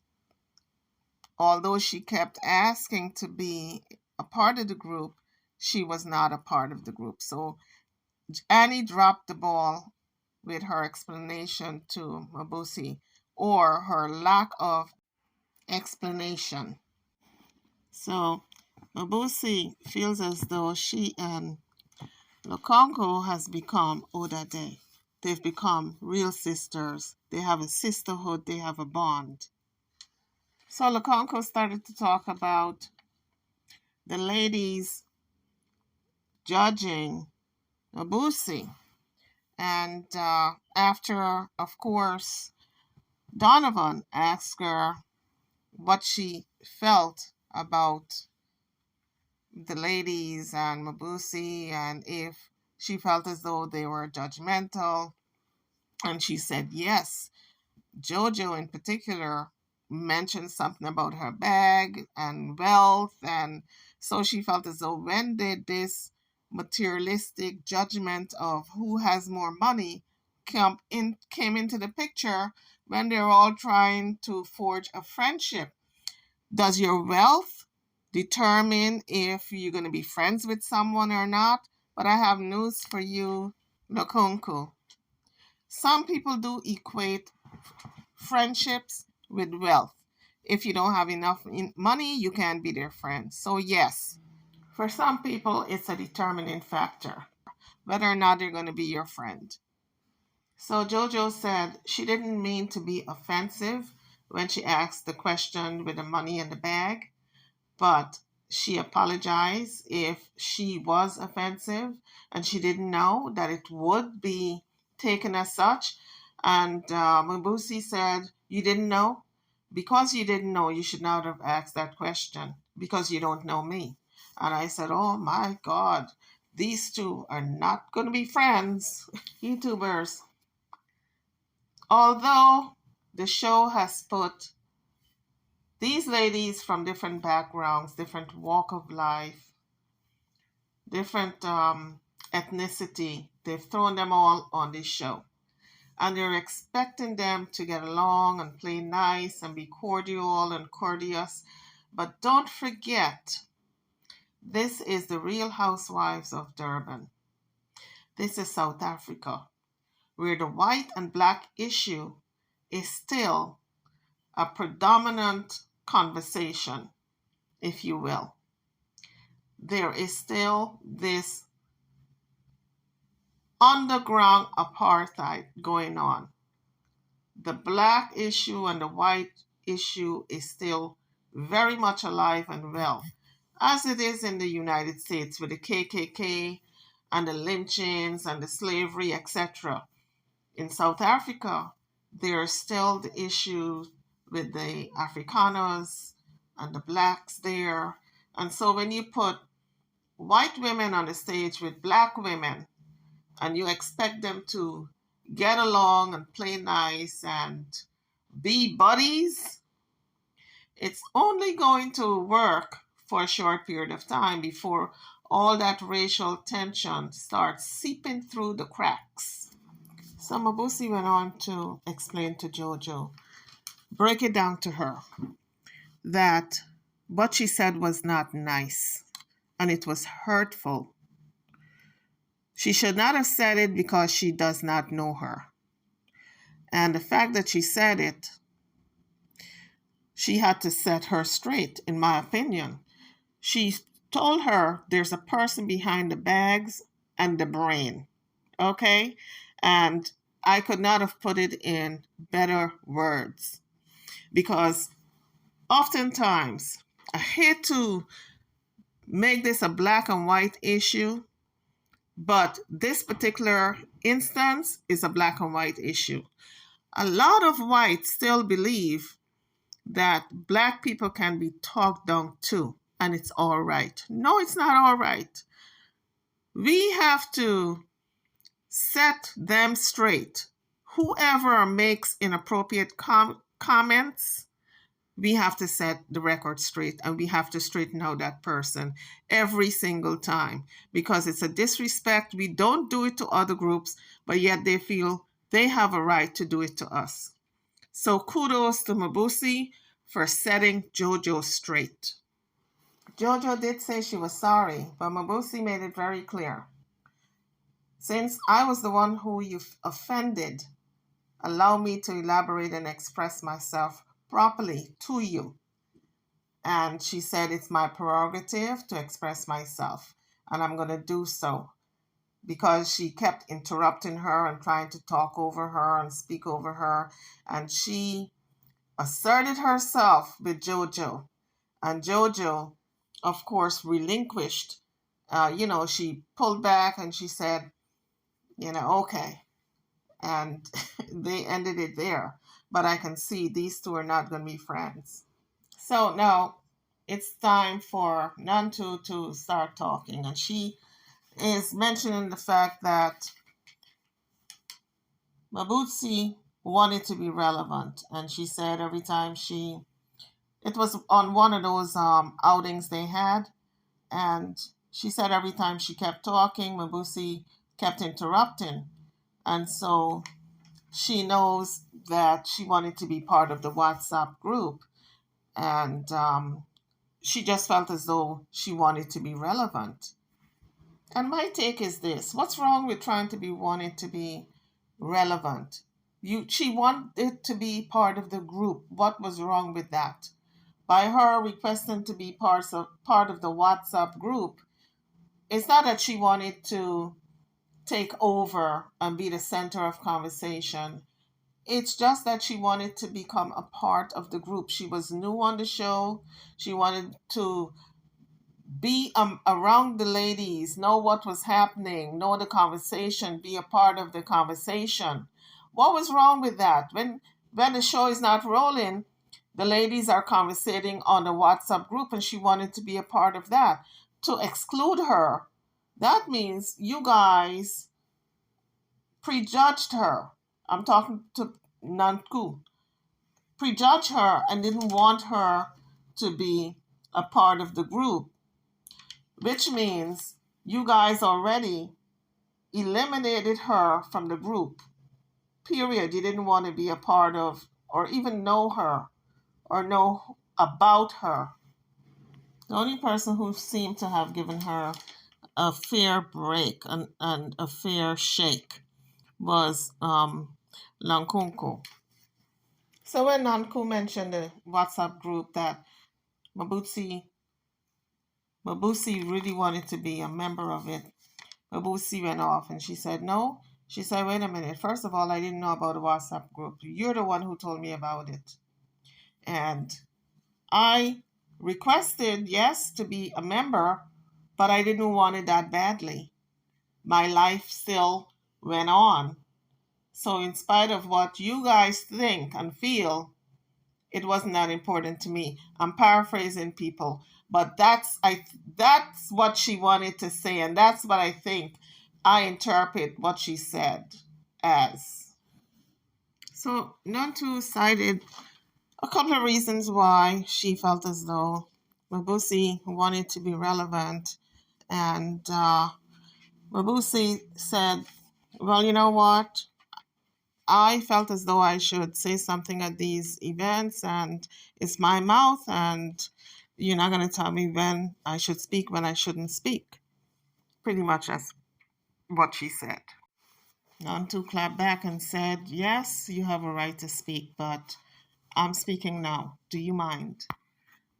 although she kept asking to be a part of the group, she was not a part of the group. So Annie dropped the ball with her explanation to Mabusi, or her lack of explanation. So Mabusi feels as though she and Lokongo has become Odade. They've become real sisters. They have a sisterhood. They have a bond. So Lokongo started to talk about the ladies judging Mabusi. And after, of course, Donovan asked her what she felt about the ladies and Mabusi and if she felt as though they were judgmental. And she said yes. Jojo in particular mentioned something about her bag and wealth. And so she felt as though when did this materialistic judgment of who has more money came into the picture when they're all trying to forge a friendship. Does your wealth determine if you're going to be friends with someone or not? But I have news for you, Lokonko. Some people do equate friendships with wealth. If you don't have enough money, you can't be their friend. So yes, for some people, it's a determining factor whether or not they're going to be your friend. So Jojo said she didn't mean to be offensive when she asked the question with the money in the bag, but she apologized if she was offensive and she didn't know that it would be taken as such. And Mabusi said, "You didn't know? Because you didn't know, you should not have asked that question because you don't know me." And I said, "Oh my God, these two are not going to be friends." YouTubers. Although the show has put these ladies from different backgrounds, different walk of life, different ethnicity, they've thrown them all on this show. And they're expecting them to get along and play nice and be cordial and courteous. But don't forget, this is the real Housewives of Durban. This is South Africa, where the white and black issue is still a predominant conversation, if you will. There is still this underground apartheid going on. The black issue and the white issue is still very much alive and well, as it is in the United States with the KKK and the lynchings and the slavery, etc. In South Africa, there are still the issues with the Afrikaners and the blacks there. And so when you put white women on the stage with black women and you expect them to get along and play nice and be buddies, it's only going to work for a short period of time before all that racial tension starts seeping through the cracks. So Mabusi went on to explain to Jojo, break it down to her, that what she said was not nice and it was hurtful. She should not have said it because she does not know her. And the fact that she said it, she had to set her straight, in my opinion. She told her there's a person behind the bags and the brain. Okay? And I could not have put it in better words because oftentimes I hate to make this a black and white issue, but this particular instance is a black and white issue. A lot of whites still believe that black people can be talked down to and it's all right. No, it's not all right. We have to set them straight. Whoever makes inappropriate comments, we have to set the record straight and we have to straighten out that person every single time because it's a disrespect. We don't do it to other groups, but yet they feel they have a right to do it to us. So kudos to Mabusi for setting Jojo straight. Jojo did say she was sorry, but Mabusi made it very clear. Since I was the one who you offended, allow me to elaborate and express myself properly to you. And she said it's my prerogative to express myself, and I'm going to do so because she kept interrupting her and trying to talk over her and speak over her. And she asserted herself with Jojo. And Jojo, of course, relinquished. She pulled back and she said, okay. And they ended it there. But I can see these two are not going to be friends. So now it's time for Nantu to start talking. And she is mentioning the fact that Mabusi wanted to be relevant. And she said every time it was on one of those outings they had. And she said every time she kept talking, Mabusi kept interrupting. And so she knows that she wanted to be part of the WhatsApp group. And she just felt as though she wanted to be relevant. And my take is this: what's wrong with trying to be wanted to be relevant? She wanted to be part of the group. What was wrong with that? By her requesting to be part of the WhatsApp group, it's not that she wanted to take over and be the center of conversation. It's just that she wanted to become a part of the group. She was new on the show. She wanted to be around the ladies, know what was happening, know the conversation, be a part of the conversation. What was wrong with that? When the show is not rolling, the ladies are conversating on the WhatsApp group, and she wanted to be a part of that. To exclude her, that means you guys prejudged her. I'm talking to Nanku. Prejudged her and didn't want her to be a part of the group, which means you guys already eliminated her from the group. Period. You didn't want to be a part of or even know her or know about her. The only person who seemed to have given her a fair break and a fair shake was Lankunku. So when Nanku mentioned the WhatsApp group that Mabusi Mabusi really wanted to be a member of it, Mabusi went off and she said, no. She said, wait a minute. First of all, I didn't know about the WhatsApp group. You're the one who told me about it. And I requested, yes, to be a member, but I didn't want it that badly. My life still went on. So in spite of what you guys think and feel, it wasn't that important to me. I'm paraphrasing people, but that's what she wanted to say, and that's what I think I interpret what she said as. So Nontu cited a couple of reasons why she felt as though Mabusi wanted to be relevant, and Mabusi said, well, you know what? I felt as though I should say something at these events, and it's my mouth, and you're not going to tell me when I should speak, when I shouldn't speak. Pretty much that's what she said. Nantu clapped back and said, yes, you have a right to speak, but I'm speaking now. Do you mind?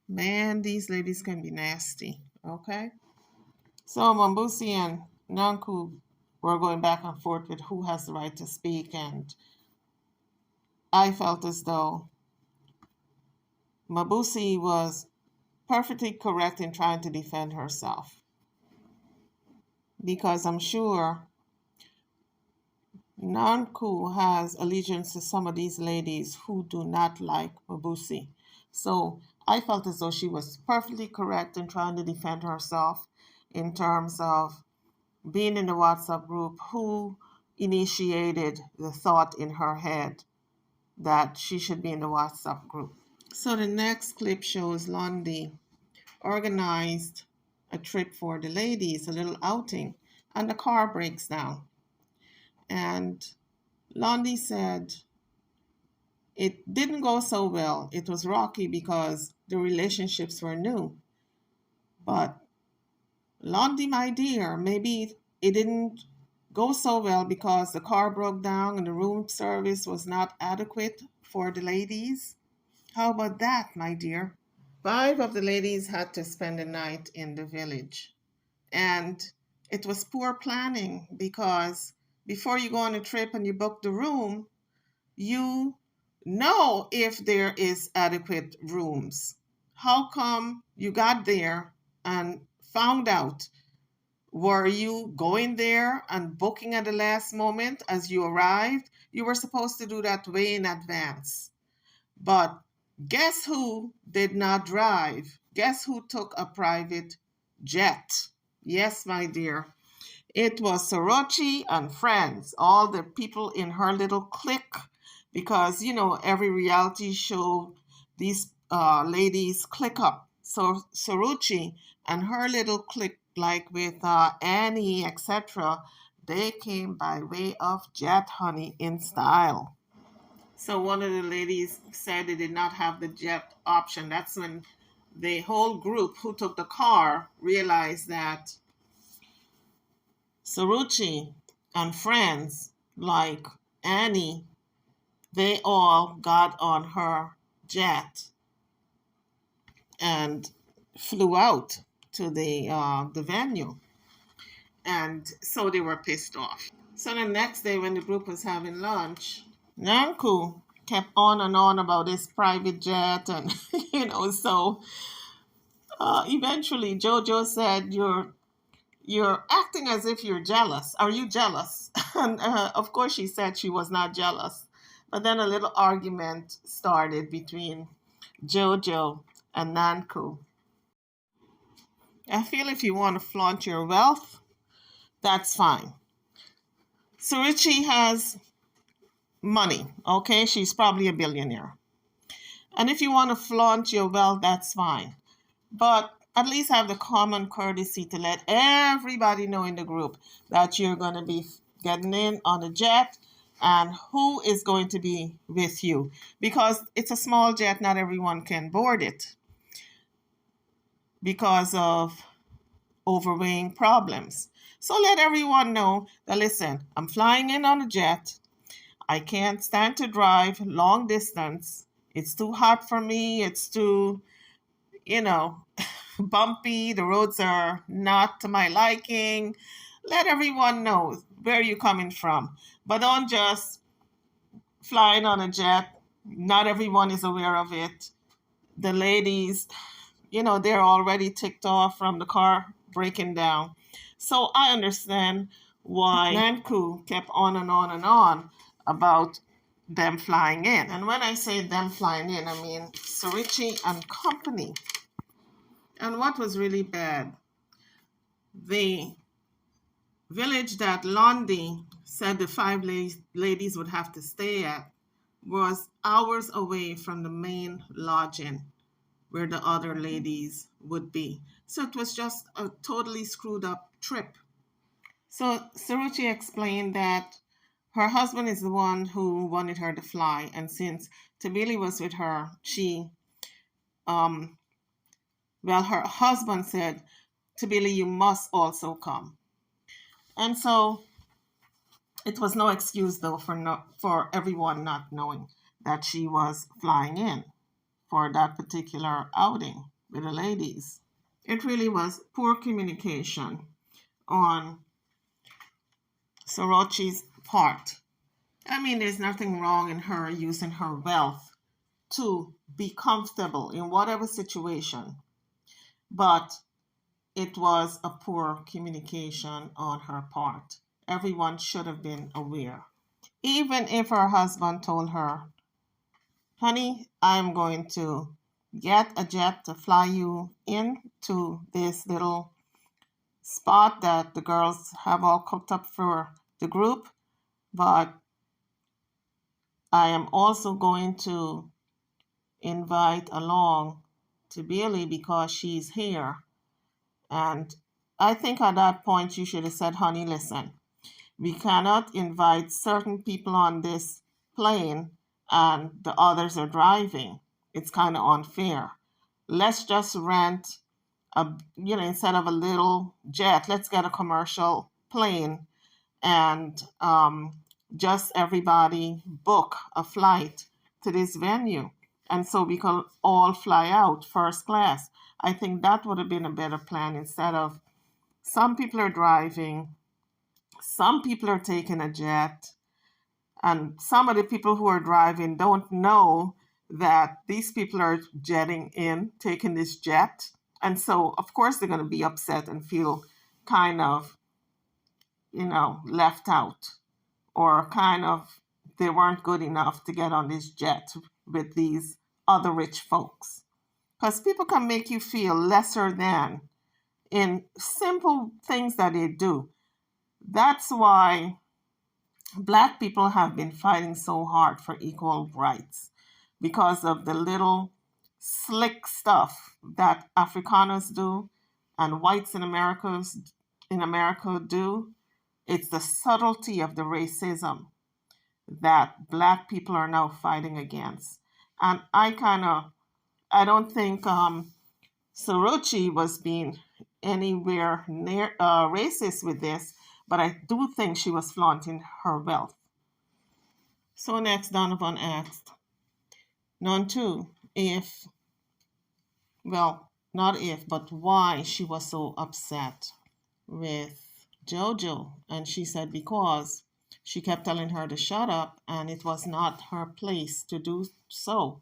Man, these ladies can be nasty, okay? So Mambusi and Nanku were going back and forth with who has the right to speak, and I felt as though Mabusi was perfectly correct in trying to defend herself, because I'm sure Nanku has allegiance to some of these ladies who do not like Mabusi. So I felt as though she was perfectly correct in trying to defend herself in terms of being in the WhatsApp group, who initiated the thought in her head that she should be in the WhatsApp group. So the next clip shows Londy organized a trip for the ladies, a little outing, and the car breaks down. And Londy said it didn't go so well. It was rocky because the relationships were new. But Londy, my dear, maybe it didn't go so well because the car broke down and the room service was not adequate for the ladies. How about that, my dear? 5 of the ladies had to spend the night in the village. And it was poor planning because before you go on a trip and you book the room, you know if there is adequate rooms. How come you got there and found out? Were you going there and booking at the last moment as you arrived? You were supposed to do that way in advance. But guess who did not drive? Guess who took a private jet? Yes, my dear. It was Sriracha and friends, all the people in her little clique, because, you know, every reality show, these ladies click up. So Sriracha and her little clique, like with Annie, etc., they came by way of jet, honey, in style. So one of the ladies said they did not have the jet option. That's when the whole group who took the car realized that Sriracha and friends like Annie, they all got on her jet and flew out to the venue. And so they were pissed off. So the next day, when the group was having lunch, Nanku kept on and on about his private jet, and so eventually Jojo said, "You're acting as if you're jealous. Are you jealous?" And of course, she said she was not jealous. But then a little argument started between Jojo and Nanku. I feel if you want to flaunt your wealth, that's fine. Sriracha has money, okay? She's probably a billionaire. And if you want to flaunt your wealth, that's fine. But at least have the common courtesy to let everybody know in the group that you're going to be getting in on a jet and who is going to be with you. Because it's a small jet, not everyone can board it because of overweighing problems. So let everyone know that, listen, I'm flying in on a jet. I can't stand to drive long distance. It's too hot for me. It's too, you know, bumpy. The roads are not to my liking. Let everyone know where you're coming from. But don't just fly in on a jet. Not everyone is aware of it. The ladies, they're already ticked off from the car breaking down. So I understand why Nanku kept on and on and on about them flying in. And when I say them flying in, I mean Sriracha and company. And what was really bad, the village that Londy said the five ladies would have to stay at was hours away from the main lodging where the other ladies would be. So it was just a totally screwed up trip. So Sriracha explained that her husband is the one who wanted her to fly, and since Tobili was with her, her husband said, Tobili, you must also come. And so it was no excuse though for everyone not knowing that she was flying in for that particular outing with the ladies. It really was poor communication on Sriracha's part. I mean, there's nothing wrong in her using her wealth to be comfortable in whatever situation, but it was a poor communication on her part. Everyone should have been aware. Even if her husband told her, honey, I'm going to get a jet to fly you into this little spot that the girls have all cooked up for the group, but I am also going to invite along to Billy because she's here. And I think at that point you should have said, honey, listen, we cannot invite certain people on this plane and the others are driving. It's kind of unfair. Let's just rent instead of a little jet, let's get a commercial plane and just everybody book a flight to this venue. And so we could all fly out first class. I think that would have been a better plan instead of some people are driving, some people are taking a jet, and some of the people who are driving don't know that these people are jetting in, taking this jet. And so, of course, they're going to be upset and feel kind of, left out or kind of they weren't good enough to get on this jet with these other rich folks. Because people can make you feel lesser than in simple things that they do. That's why Black people have been fighting so hard for equal rights because of the little slick stuff that Afrikaners do and whites in America do. It's the subtlety of the racism that Black people are now fighting against. And I don't think Sriracha was being anywhere near racist with this, but I do think she was flaunting her wealth. So next, Donovan asked Nonku not if, but why she was so upset with Jojo. And she said because she kept telling her to shut up and it was not her place to do so.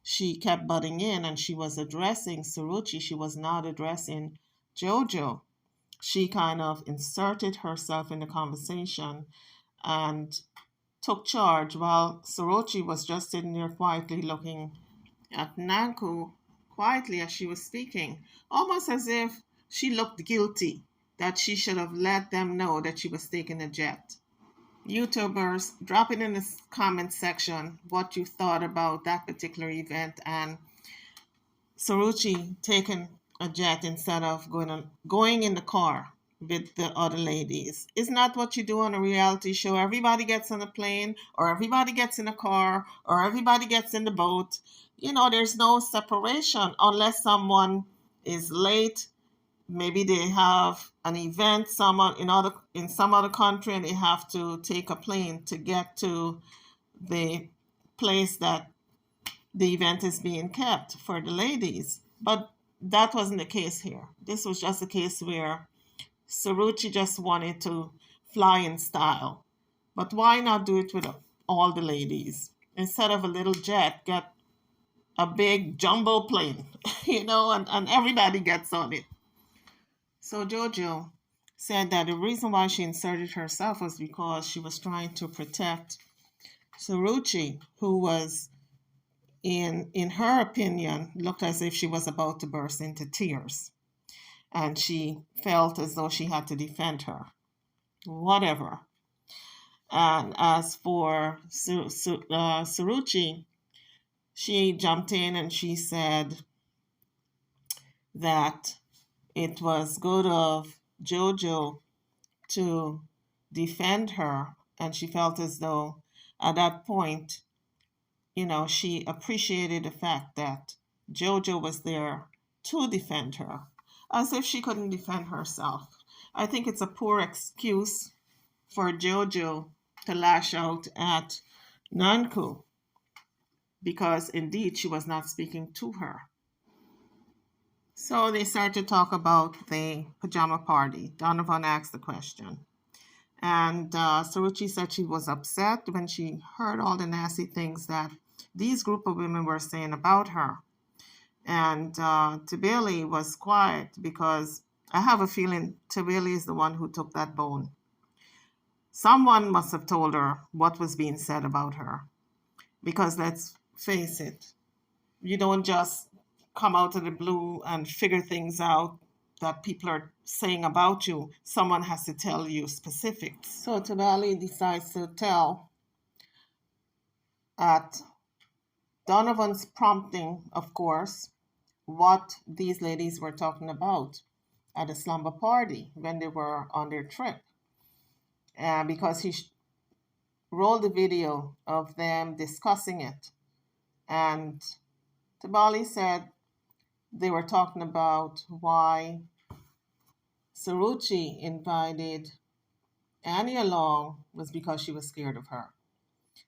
She kept butting in and she was addressing Suruchi. She was not addressing Jojo. She kind of inserted herself in the conversation and took charge while Sorochi was just sitting there quietly looking at Nanku quietly as she was speaking, almost as if she looked guilty that she should have let them know that she was taking a jet. YouTubers, drop it in the comment section what you thought about that particular event and Saruchi taking a jet instead of going in the car with the other ladies. It's not what you do on a reality show. Everybody gets on a plane, or everybody gets in a car, or everybody gets in the boat. You know, there's no separation unless someone is late. Maybe they have an event in some other country and they have to take a plane to get to the place that the event is being kept for the ladies. But that wasn't the case here. This was just a case where Saruchi just wanted to fly in style. But why not do it with all the ladies? Instead of a little jet, get a big jumbo plane, and everybody gets on it. So Jojo said that the reason why she inserted herself was because she was trying to protect Saruchi, who was in her opinion, looked as if she was about to burst into tears. And she felt as though she had to defend her. Whatever. And as for Suruchi, she jumped in and she said that it was good of Jojo to defend her. And she felt as though at that point, she appreciated the fact that Jojo was there to defend her, as if she couldn't defend herself. I think it's a poor excuse for Jojo to lash out at Nanku because indeed she was not speaking to her. So they started to talk about the pajama party. Donovan asked the question. And Saruchi said she was upset when she heard all the nasty things that these group of women were saying about her. And Tobili was quiet because I have a feeling Tobili is the one who took that bone. Someone must have told her what was being said about her. Because let's face it, you don't just come out of the blue and figure things out that people are saying about you. Someone has to tell you specifics. So Tobili decides to tell at Donovan's prompting, of course, what these ladies were talking about at a slumber party when they were on their trip. Because he rolled the video of them discussing it. And Tobili said they were talking about why Saruchi invited Annie along was because she was scared of her.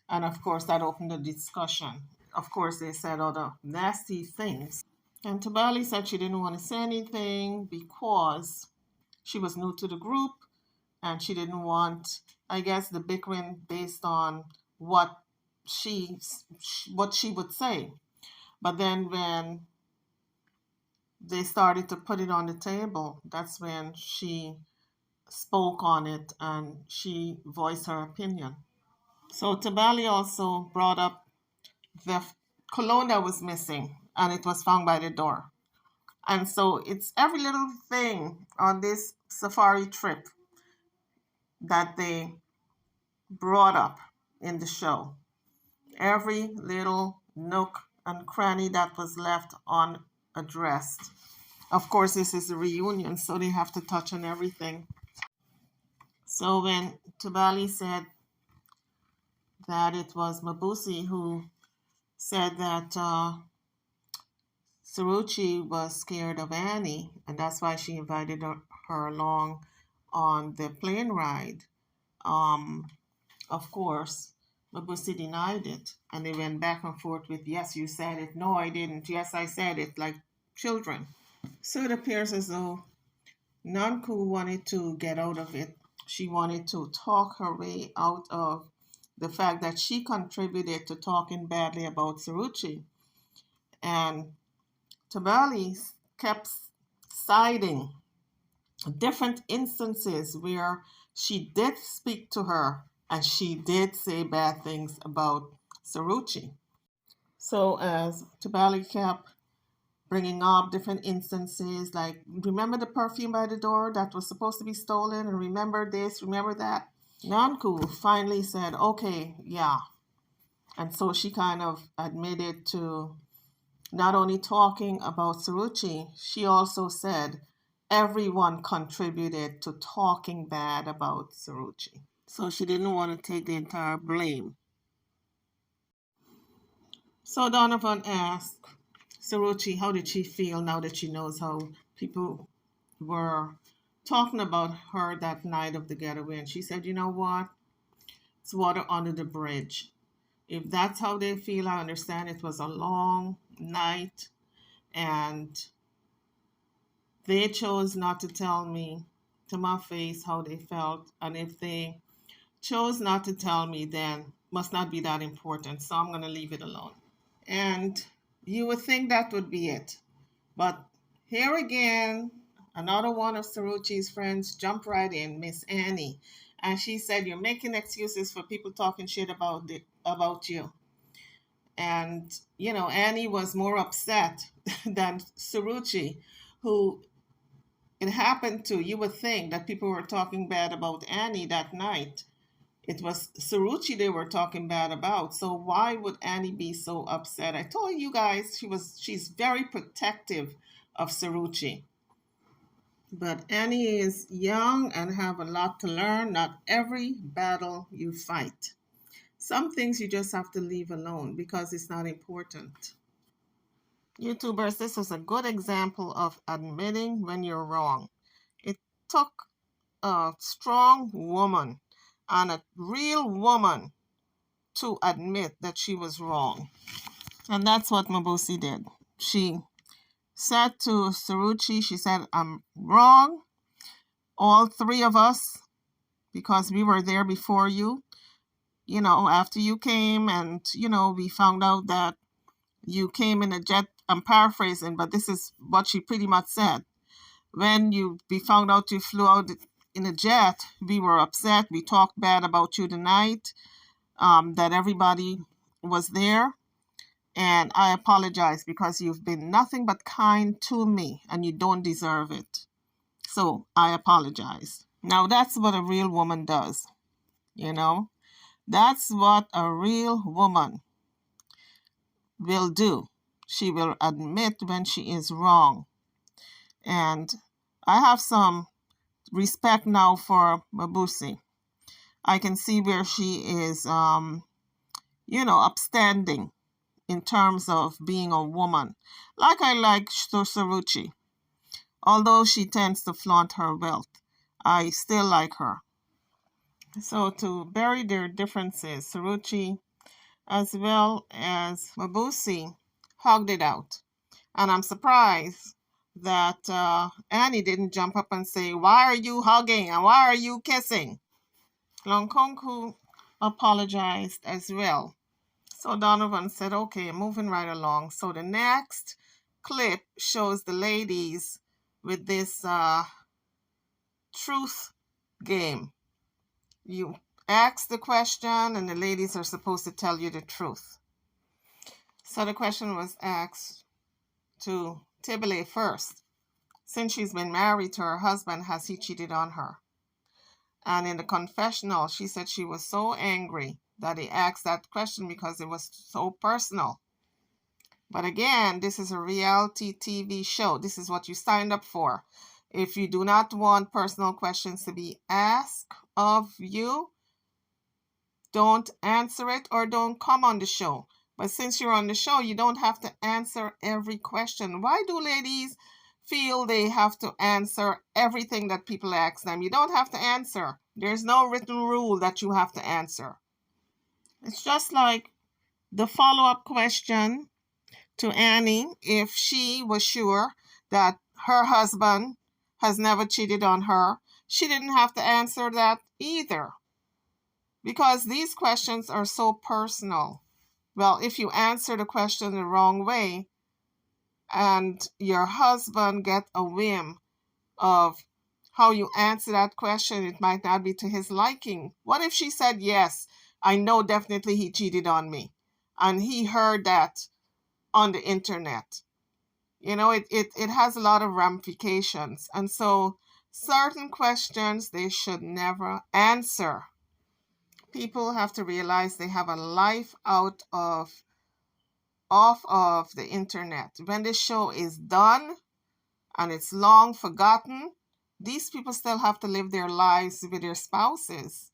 And of course, that opened a discussion. Of course, they said other nasty things. And Tobili said she didn't want to say anything because she was new to the group and she didn't want, I guess, the bickering based on what she would say. But then when they started to put it on the table, that's when she spoke on it and she voiced her opinion. So Tobili also brought up the cologne that was missing and it was found by the door. And so it's every little thing on this safari trip that they brought up in the show. Every little nook and cranny that was left unaddressed. Of course, this is a reunion, so they have to touch on everything. So when Tobili said that it was Mabusi who said that Saruchi was scared of Annie, and that's why she invited her along on the plane ride. Of course, Mabusi denied it, and they went back and forth with, yes, you said it, no, I didn't, yes, I said it, like children. So it appears as though Nanku wanted to get out of it. She wanted to talk her way out of the fact that she contributed to talking badly about Saruchi. And Tobili kept citing different instances where she did speak to her and she did say bad things about Saruchi. So as Tobili kept bringing up different instances, like remember the perfume by the door that was supposed to be stolen, and remember this, remember that. Nanku finally said, okay, yeah. And so she kind of admitted to not only talking about Saruchi, she also said everyone contributed to talking bad about Saruchi. So she didn't want to take the entire blame. So Donovan asked Saruchi how did she feel now that she knows how people were talking about her that night of the getaway. And she said, you know what? It's water under the bridge. If that's how they feel, I understand it was a long night and they chose not to tell me to my face how they felt. And if they chose not to tell me, then must not be that important. So I'm going to leave it alone. And you would think that would be it. But here again, another one of Saruchi's friends jumped right in, Miss Annie. And she said, you're making excuses for people talking shit about you. And, Annie was more upset than Saruchi, who it happened to. You would think that people were talking bad about Annie that night. It was Saruchi they were talking bad about. So why would Annie be so upset? I told you guys she's very protective of Saruchi. But Annie is young and have a lot to learn. Not every battle you fight. Some things you just have to leave alone because it's not important. YouTubers, this is a good example of admitting when you're wrong. It took a strong woman and a real woman to admit that she was wrong. And that's what Mabusi did. She said to Saruchi, she said, I'm wrong. All three of us, because we were there before you, after you came and, we found out that you came in a jet. I'm paraphrasing, but this is what she pretty much said. When we found out you flew out in a jet, we were upset. We talked bad about you tonight, that everybody was there. And I apologize because you've been nothing but kind to me and you don't deserve it. So I apologize. Now that's what a real woman does, That's what a real woman will do. She will admit when she is wrong. And I have some respect now for Mabusi. I can see where she is, upstanding in terms of being a woman. Like I like Saruchi. Although she tends to flaunt her wealth, I still like her. So to bury their differences, Saruchi as well as Mabusi hugged it out. And I'm surprised that Annie didn't jump up and say, why are you hugging and why are you kissing? Lonkonku apologized as well. So Donovan said, okay, moving right along. So the next clip shows the ladies with this truth game. You ask the question and the ladies are supposed to tell you the truth. So the question was asked to Tobili first. Since she's been married to her husband, has he cheated on her? And in the confessional, she said she was so angry that he asked that question because it was so personal. But again, this is a reality TV show. This is what you signed up for. If you do not want personal questions to be asked of you, don't answer it or don't come on the show. But since you're on the show, you don't have to answer every question. Why do ladies feel they have to answer everything that people ask them? You don't have to answer. There's no written rule that you have to answer. It's just like the follow-up question to Annie if she was sure that her husband has never cheated on her, she didn't have to answer that either, because these questions are so personal. Well, if you answer the question the wrong way and your husband get a whim of how you answer that question, it might not be to his liking. What if she said, yes, I know definitely he cheated on me, and he heard that on the internet? It has a lot of ramifications. And so certain questions they should never answer. People have to realize they have a life off of the internet. When the show is done and it's long forgotten, these people still have to live their lives with their spouses.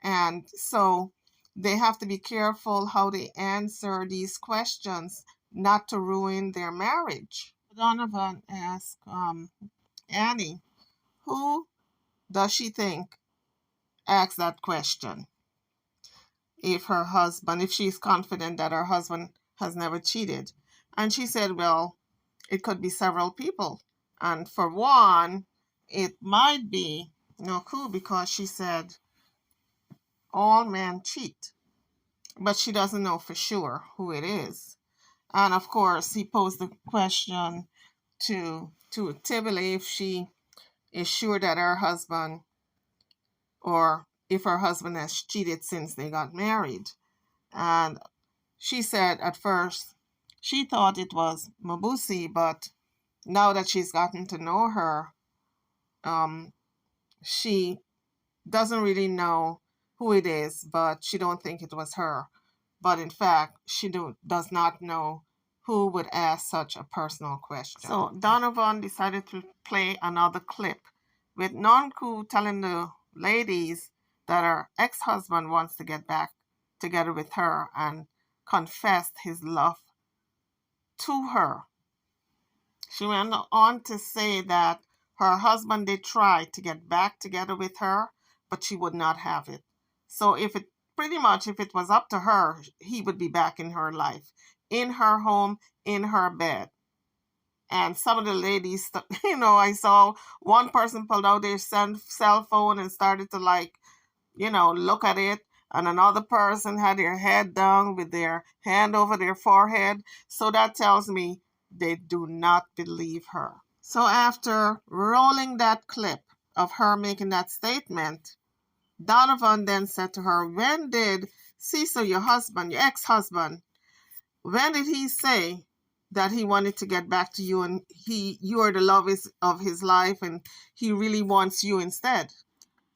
And so they have to be careful how they answer these questions, not to ruin their marriage. Donovan asked Annie, who does she think asked that question? If she's confident that her husband has never cheated. And she said, well, it could be several people. And for one, it might be Nonku, because she said all men cheat. But she doesn't know for sure who it is. And of course, he posed the question to Tobili if she is sure that her husband, or if her husband has cheated since they got married. And she said at first she thought it was Mabusi, but now that she's gotten to know her, she doesn't really know who it is, but she don't think it was her. But in fact, she does not know who would ask such a personal question. So Donovan decided to play another clip with Nonku telling the ladies that her ex-husband wants to get back together with her and confessed his love to her. She went on to say that her husband did try to get back together with her, but she would not have it. So if it was up to her, he would be back in her life, in her home, in her bed. And some of the ladies, I saw one person pulled out their cell phone and started to look at it. And another person had their head down with their hand over their forehead. So that tells me they do not believe her. So after rolling that clip of her making that statement, Donovan then said to her, when did Cecil, your ex-husband, when did he say that he wanted to get back to you and you are the love of his life and he really wants you instead?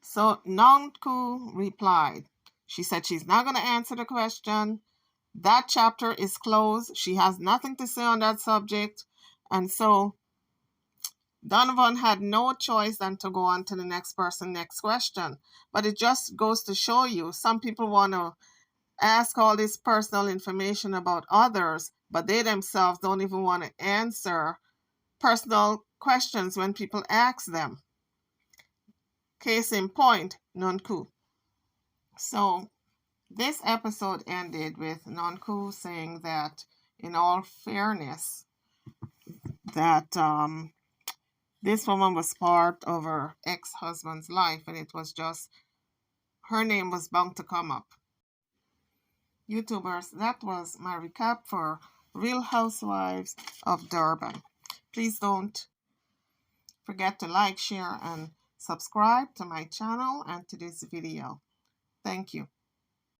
So Nanku replied. She said she's not going to answer the question. That chapter is closed. She has nothing to say on that subject. And so Donovan had no choice than to go on to the next question. But it just goes to show you, some people want to ask all this personal information about others, but they themselves don't even want to answer personal questions when people ask them. Case in point, Nonku. So this episode ended with Nonku saying that, in all fairness, that this woman was part of her ex-husband's life, and it was just her name was bound to come up. YouTubers, that was my recap for Real Housewives of Durban. Please don't forget to like, share, and subscribe to my channel and to this video. Thank you.